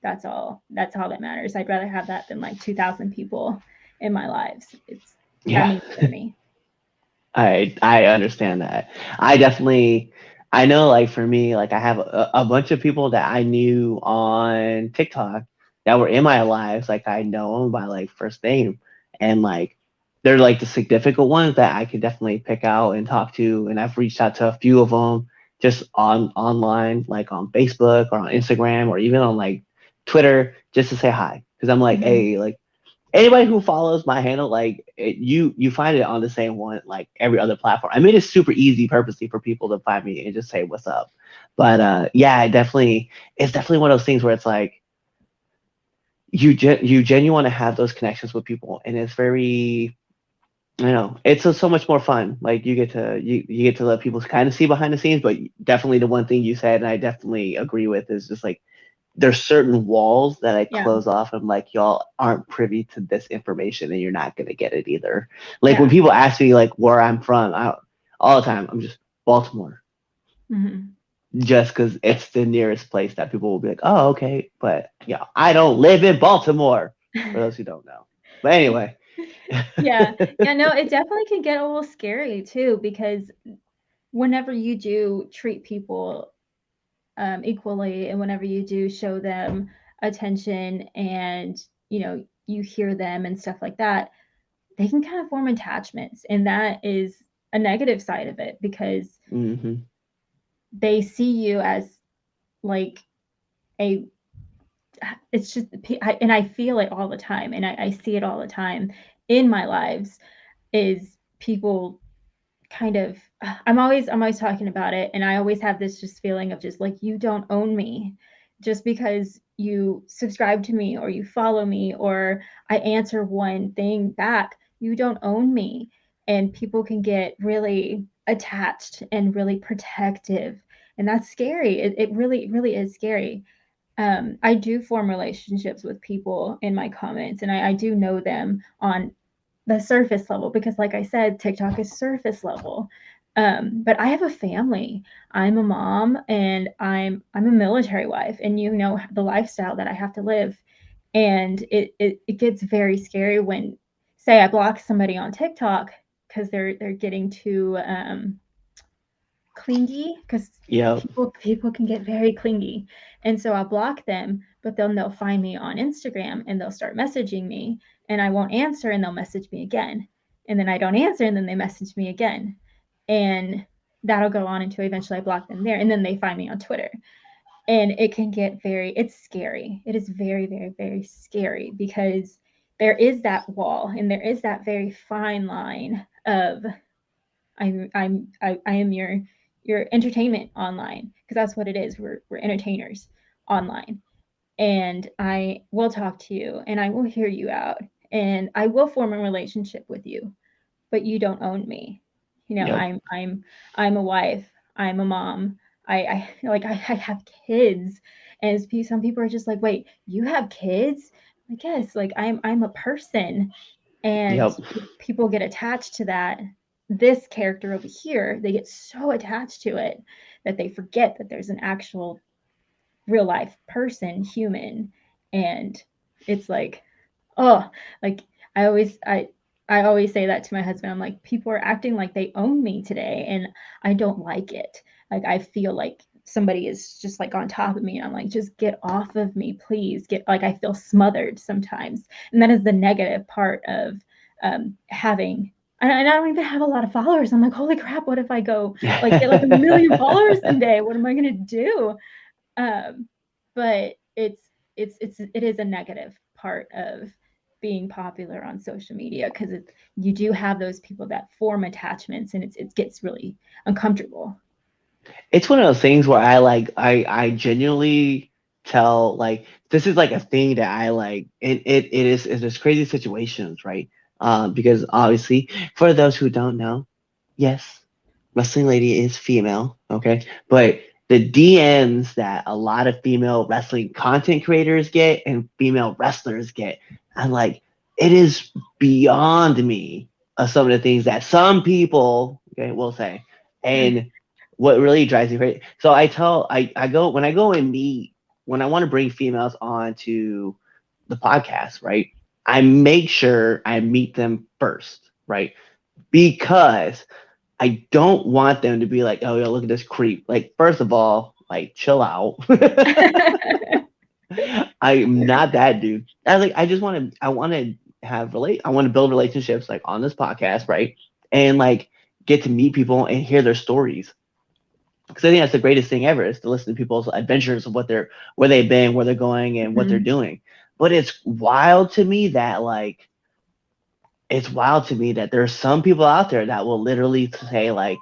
that's all that matters. I'd rather have that than like 2,000 people in my lives. That Yeah. means more to me. I understand that. I definitely I know like for me like I have a bunch of people that I knew on TikTok that were in my lives, like I know them by like first name, and like they're like the significant ones that I could definitely pick out and talk to, and I've reached out to a few of them just online, like on Facebook or on Instagram or even on like Twitter, just to say hi, because I'm like, Mhm. hey, like anybody who follows my handle, like you find it on the same one, like every other platform. I made it super easy purposely for people to find me and just say what's up. But yeah, it's definitely one of those things where it's like you genuinely want to have those connections with people, and it's very, it's so much more fun. Like you get to let people kind of see behind the scenes, but definitely the one thing you said, and I definitely agree with, is just like there's certain walls that I Yeah. close off. I'm like, y'all aren't privy to this information, and you're not gonna get it either. Like when Yeah. people ask me like where I'm from, all the time I'm just Baltimore, Hmm. just because it's the nearest place that people will be like, oh, okay, but yeah, I don't live in Baltimore. For those who don't know, but anyway, Yeah. Yeah, no, it definitely can get a little scary too, because whenever you do treat people equally, and whenever you do show them attention, and you hear them and stuff like that, they can kind of form attachments, and that is a negative side of it, because hmm they see you as like a it's just and I feel it all the time, and I see it all the time in my lives, is people kind of I'm always talking about it, and I always have this just feeling of just like, you don't own me just because you subscribe to me or you follow me or I answer one thing back. You don't own me. And people can get really attached and really protective, and that's scary. It really is scary. I do form relationships with people in my comments, and I do know them on the surface level, because like I said, TikTok is surface level. But I have a family. I'm a mom, and I'm a military wife, and the lifestyle that I have to live. And it gets very scary when, say, I block somebody on TikTok because they're getting too clingy, because yep, people can get very clingy. And so I'll block them, but then they'll find me on Instagram and they'll start messaging me, and I won't answer, and they'll message me again. And then I don't answer, and then they message me again. And that'll go on until eventually I block them there, and then they find me on Twitter. And it can get it's scary. It is very, very, very scary, because there is that wall, and there is that very fine line of, I am your entertainment online, because that's what it is. We're entertainers online, and I will talk to you, and I will hear you out, and I will form a relationship with you, but you don't own me. yep, I'm a wife. I'm a mom. I have kids, and some people are just like, wait, you have kids? I guess, like, I'm a person, and yep. people get attached to that. This character over here, they get so attached to it that they forget that there's an actual real life person, human. And it's like, oh, like, I always I I always say that to my husband. I'm like, people are acting like they own me today, and I don't like it. Like, I feel like somebody is just like on top of me, and I'm like, just get off of me, please. Get, like, I feel smothered sometimes, and that is the negative part of having. And I don't even have a lot of followers. I'm like, holy crap! What if I go like get like 1 million followers someday? What am I gonna do? Um, but it is a negative part of being popular on social media, because you do have those people that form attachments, and it gets really uncomfortable. It's one of those things where I genuinely tell like this is like a thing that I like it is crazy situations, right? Because obviously for those who don't know, yes, wrestling lady is female, okay? But the DMs that a lot of female wrestling content creators get and female wrestlers get, I'm like, it is beyond me of some of the things that some people, okay, will say. And what really drives me crazy. So I go when I go and meet when I want to bring females on to the podcast, right? I make sure I meet them first, right? Because I don't want them to be like, oh, yeah, look at this creep. Like, first of all, like, chill out. I'm not that dude. I just want to. I want to build relationships like on this podcast, right? And like get to meet people and hear their stories. Because I think that's the greatest thing ever is to listen to people's adventures of where they've been, where they're going, and what they're Mhm. doing. But it's wild to me that there's some people out there that will literally say like,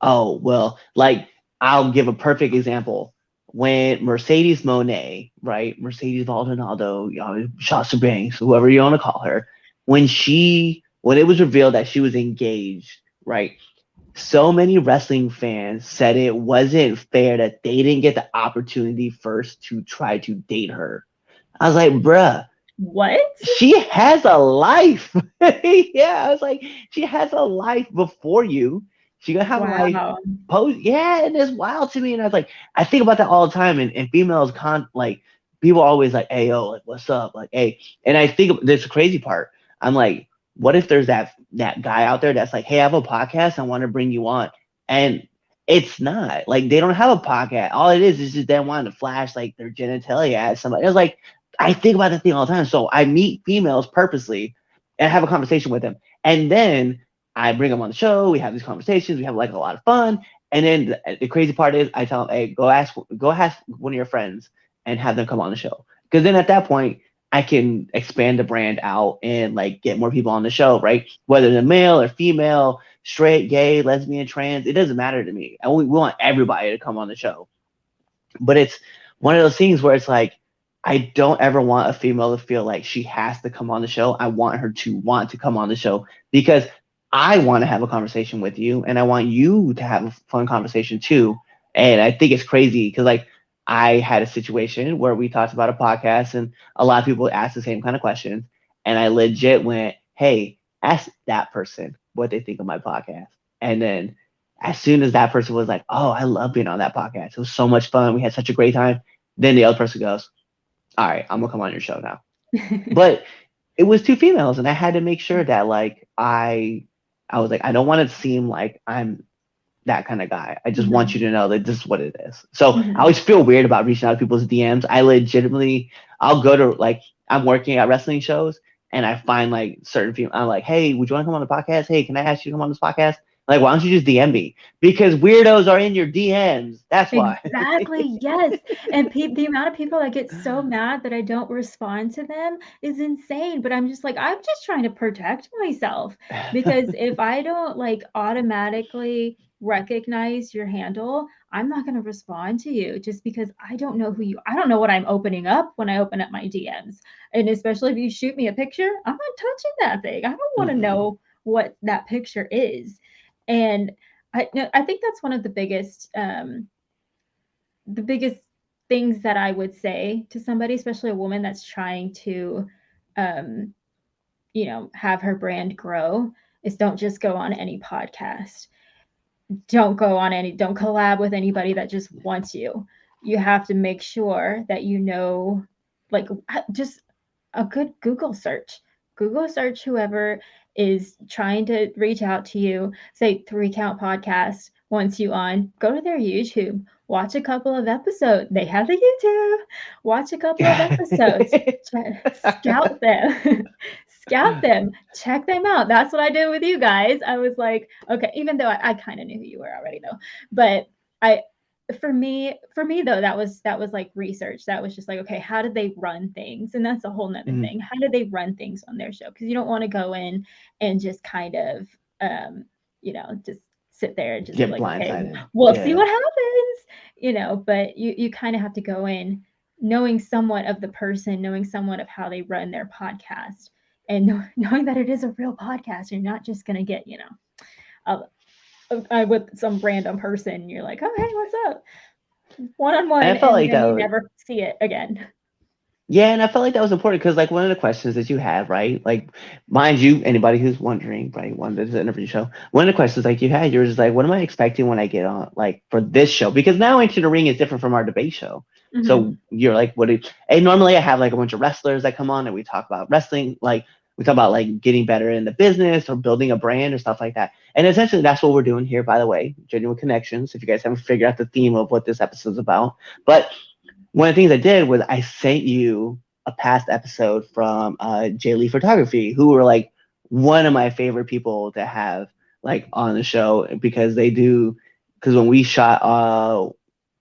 oh, well, like I'll give a perfect example. When Mercedes Monet, right? Mercedes Maldonado, Shasta Banks, whoever you want to call her, when it was revealed that she was engaged, right? so many wrestling fans said it wasn't fair that they didn't get the opportunity first to try to date her. I was like, bruh, What? she has a life. Yeah, I was like, she has a life before you. She gonna have a life Wow. post. Yeah, and it's wild to me. And I was like, I think about that all the time. And females like people always like, hey yo, like what's up? Like, hey. And I think there's a crazy part. I'm like, what if there's that guy out there that's like, hey, I have a podcast, I want to bring you on. And it's not like they don't have a podcast. All it is just them wanting to flash like their genitalia at somebody. It's like I think about that thing all the time. So I meet females purposely and have a conversation with them. And then I bring them on the show. We have these conversations. We have like a lot of fun. And then the crazy part is I tell them, hey, go ask one of your friends and have them come on the show. Because then at that point, I can expand the brand out and like get more people on the show, right? Whether they're male or female, straight, gay, lesbian, trans, it doesn't matter to me. We want everybody to come on the show. But it's one of those things where it's like, I don't ever want a female to feel like she has to come on the show. I want her to want to come on the show because I want to have a conversation with you and I want you to have a fun conversation too. And I think it's crazy because like I had a situation where we talked about a podcast and a lot of people asked the same kind of questions. And I legit went, hey, ask that person what they think of my podcast. And then as soon as that person was like, oh, I love being on that podcast. It was so much fun. We had such a great time. Then the other person goes, all right, I'm gonna come on your show now. But it was two females, and I had to make sure that like I was like, I don't want it to seem like I'm that kind of guy. I just want you to know that this is what it is. So I always feel weird about reaching out to people's DMs. I legitimately, I'll go to like I'm working at wrestling shows, and I find like certain people. I'm like, hey, would you want to come on the podcast? Hey, can I ask you to come on this podcast? Like, why don't you just DM me? Because weirdos are in your DMs. That's why. Exactly. Yes. And the amount of people that get so mad that I don't respond to them is insane. But I'm just like, I'm just trying to protect myself because if I don't like automatically recognize your handle, I'm not going to respond to you just because I don't know who you I don't know what I'm opening up when I open up my DMs. And especially if you shoot me a picture, I'm not touching that thing. I don't want to know what that picture is. And I think that's one of the biggest things that I would say to somebody, especially a woman that's trying to, um, have her brand grow, is don't just go on any podcast. Don't collab with anybody that just wants you. You have to make sure that like just a good Google search whoever is trying to reach out to you, say 3 Count Podcast wants you on, go to their YouTube, watch a couple of episodes. They have a YouTube. Watch a couple of episodes. Scout them. Scout them. Check them out. That's what I did with you guys. I was like, okay, even though I kind of knew who you were already though. But I for me though, that was like research. That was just like, okay, how did they run things? And that's a whole nother thing. How do they run things on their show? Because you don't want to go in and just kind of just sit there and just Get be like, okay, blindsided. we'll see what happens. But you kind of have to go in knowing somewhat of the person, knowing somewhat of how they run their podcast, and knowing that it is a real podcast. You're not just gonna get with some random person. You're like, oh hey, what's up? One-on-one, And I felt and like then that you was, never see it again. yeah, and I felt like that was important because, like, one of the questions that you had, right? Like, mind you, anybody who's wondering, right, one that's an interview show, one of the questions like you had, yours is like, what am I expecting when I get on, like, for this show? Because now Into the Ring is different from our debate show. So you're like, and normally I have like a bunch of wrestlers that come on and we talk about wrestling, like we talk about like getting better in the business or building a brand or stuff like that. And essentially that's what we're doing here, by the way, Genuine Connections. If you guys haven't figured out the theme of what this episode's about, but one of the things I did was I sent you a past episode from J Lee Photography, who were like one of my favorite people to have like on the show because because when we shot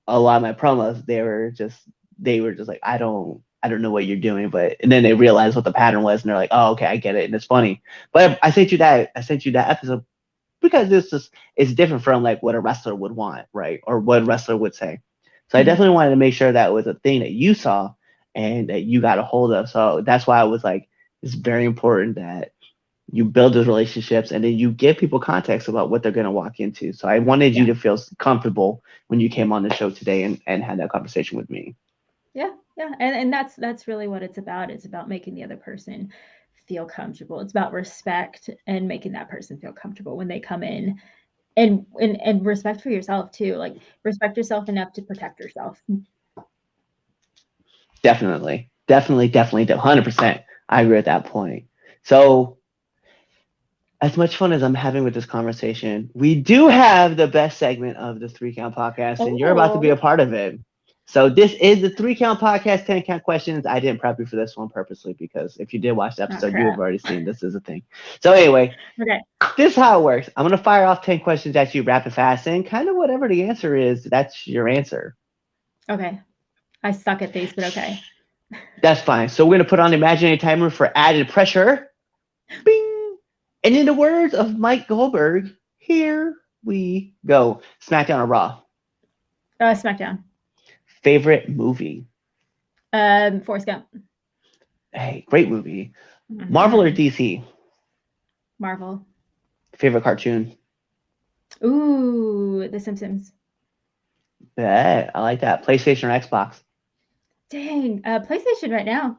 a lot of my promos, they were just like, I don't know what you're doing, and then they realized what the pattern was and they're like, oh, okay, I get it. And it's funny. But I sent you that episode because it's different from like what a wrestler would want, right? Or what a wrestler would say. So I definitely wanted to make sure that was a thing that you saw and that you got a hold of. So that's why I was like, it's very important that you build those relationships, and then you give people context about what they're going to walk into. So I wanted you Yeah. to feel comfortable when you came on the show today and had that conversation with me. Yeah, yeah, and that's really what it's about. It's about making the other person feel comfortable. It's about respect and making that person feel comfortable when they come in, and respect for yourself too. Like respect yourself enough to protect yourself. Definitely, definitely, definitely, 100%. I agree with that point. So as much fun as I'm having with this conversation, we do have the best segment of the Three Count Podcast, and you're about to be a Oh, part of it. So this is the Three Count Podcast, 10 count questions. I didn't prep you for this one purposely because if you did watch the oh episode, you have crap. already seen this is a thing. So anyway, Okay, this is how it works. I'm gonna fire off 10 questions at you rapid fast, and kind of whatever the answer is, that's your answer. okay. I suck at these, but okay. That's fine. So we're gonna put on the imaginary timer for added pressure. Bing! And in the words of Mike Goldberg, here we go. SmackDown or Raw? SmackDown. Favorite movie? Forrest Gump. Hey, great movie. Marvel or Mhm. DC? Marvel. Favorite cartoon? Ooh, The Simpsons. Yeah, I like that. PlayStation or Xbox? Dang, PlayStation right now.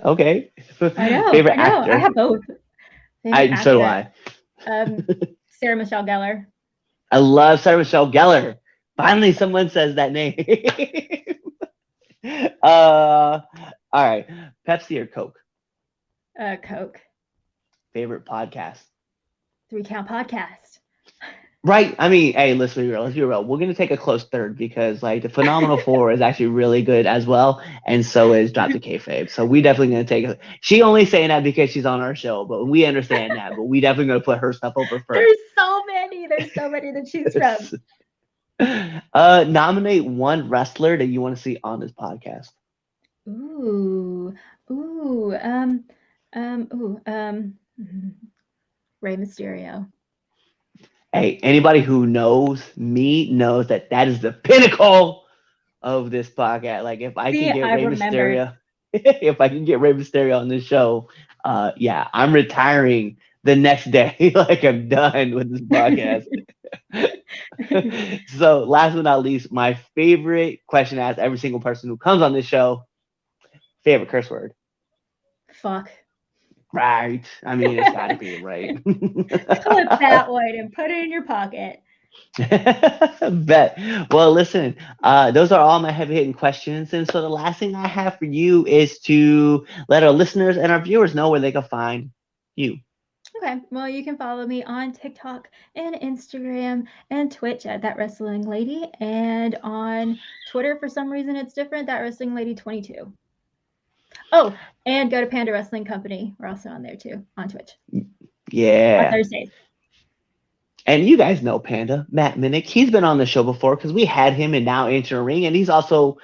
Okay. I know, Favorite I know. I actor? have both. Favorite So do actor. I. Um, Sarah Michelle Gellar. I love Sarah Michelle Gellar. Finally, someone says that name. All right. Pepsi or Coke? Coke. Favorite podcast? Three Count Podcast. Right. I mean, hey, let's be real. Let's be real. We're gonna take a close third because like the Phenomenal Four is actually really good as well, and so is Drop the Kayfabe. So we definitely gonna take it. She only saying that because she's on our show, but we understand that. But we definitely gonna put her stuff over first. There's so many. There's so many to choose from. Nominate one wrestler that you want to see on this podcast. Ooh, ooh, Rey Mysterio. Hey, anybody who knows me knows that that is the pinnacle of this podcast. Like, if I See, can get I Rey remember. Mysterio, if I can get Rey Mysterio on this show, yeah, I'm retiring the next day. Like, I'm done with this podcast. So, last but not least, my favorite question to ask every single person who comes on this show: favorite curse word? Fuck. Right. I mean, it's got to be right. Clip that one and put it in your pocket. Bet. Well, listen, those are all my heavy hitting questions. And so the last thing I have for you is to let our listeners and our viewers know where they can find you. Okay, well, you can follow me on TikTok and Instagram and Twitch at That Wrestling Lady, and on Twitter, for some reason, it's different, That Wrestling Lady 22. Oh, and go to Panda Wrestling Company. We're also on there too, on Twitch. Yeah. On Thursdays. And you guys know Panda, Matt Minnick. He's been on the show before because we had him in Now Enter Ring, and he's also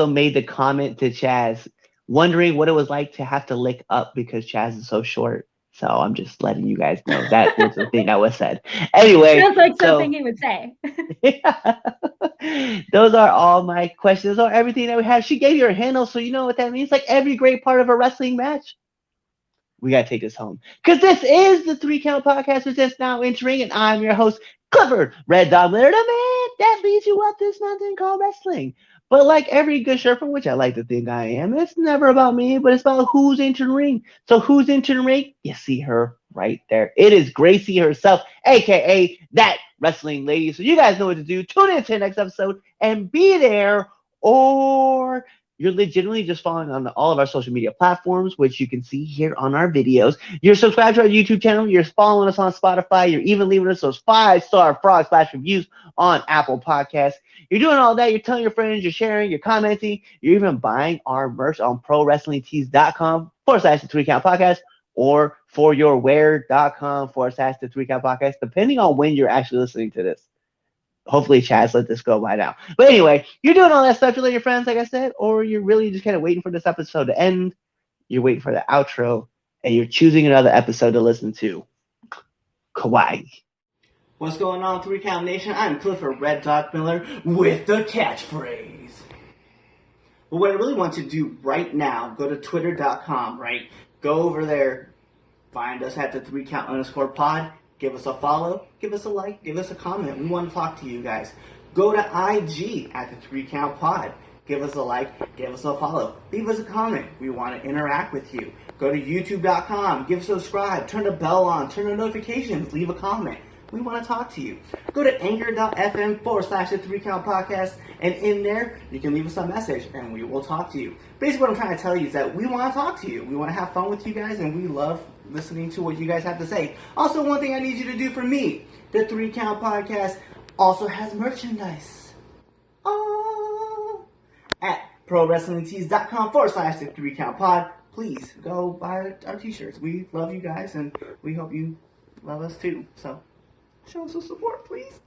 made the comment to Chaz, wondering what it was like to have to lick up because Chaz is so short. So I'm just letting you guys know that was the thing that was said. Anyway, sounds like something he would say. Those are all my questions or everything that we have. She gave you her handle, so you know what that means. Like every great part of a wrestling match, we gotta take this home because this is the Three Count Podcast, which is now entering, and I'm your host, Clifford Red Dog Miller, the man that leads you up this mountain called wrestling. But like every good Sherpa, which I like to think I am, it's never about me, but it's about who's entering the ring. So who's entering the ring? You see her right there. It is Gracie herself, aka That Wrestling Lady. So you guys know what to do. Tune in to the next episode and be there, or you're legitimately just following on all of our social media platforms, which you can see here on our videos. You're subscribed to our YouTube channel. You're following us on Spotify. You're even leaving us those 5-star frog splash reviews on Apple Podcasts. You're doing all that. You're telling your friends. You're sharing. You're commenting. You're even buying our merch on ProWrestlingTees.com/the 3 Count Podcast or foryourwear.com/the 3 Count Podcast, depending on when you're actually listening to this. Hopefully Chaz let this go by now. But anyway, you're doing all that stuff to let your friends, like I said, or you're really just kind of waiting for this episode to end. You're waiting for the outro, and you're choosing another episode to listen to. Kawaii. What's going on, 3 Count Nation? I'm Clifford Red Dog Miller with the catchphrase. But what I really want you to do right now, go to twitter.com, right? Go over there, Find us at the 3count_pod. Give us a follow, give us a like, give us a comment. We want to talk to you guys. Go to IG at the 3count_pod. Give us a like, give us a follow, leave us a comment. We want to interact with you. Go to youtube.com, give subscribe, turn the bell on, turn the notifications, leave a comment. We want to talk to you. Go to anchor.fm/the 3count podcast, and in there, you can leave us a message, and we will talk to you. Basically, what I'm trying to tell you is that we want to talk to you. We want to have fun with you guys, and we love listening to what you guys have to say. Also, one thing I need you to do for me, the 3count podcast also has merchandise. Oh! At prowrestlingtees.com/the 3count pod. Please go buy our t-shirts. We love you guys, and we hope you love us too. So, show us some support, please.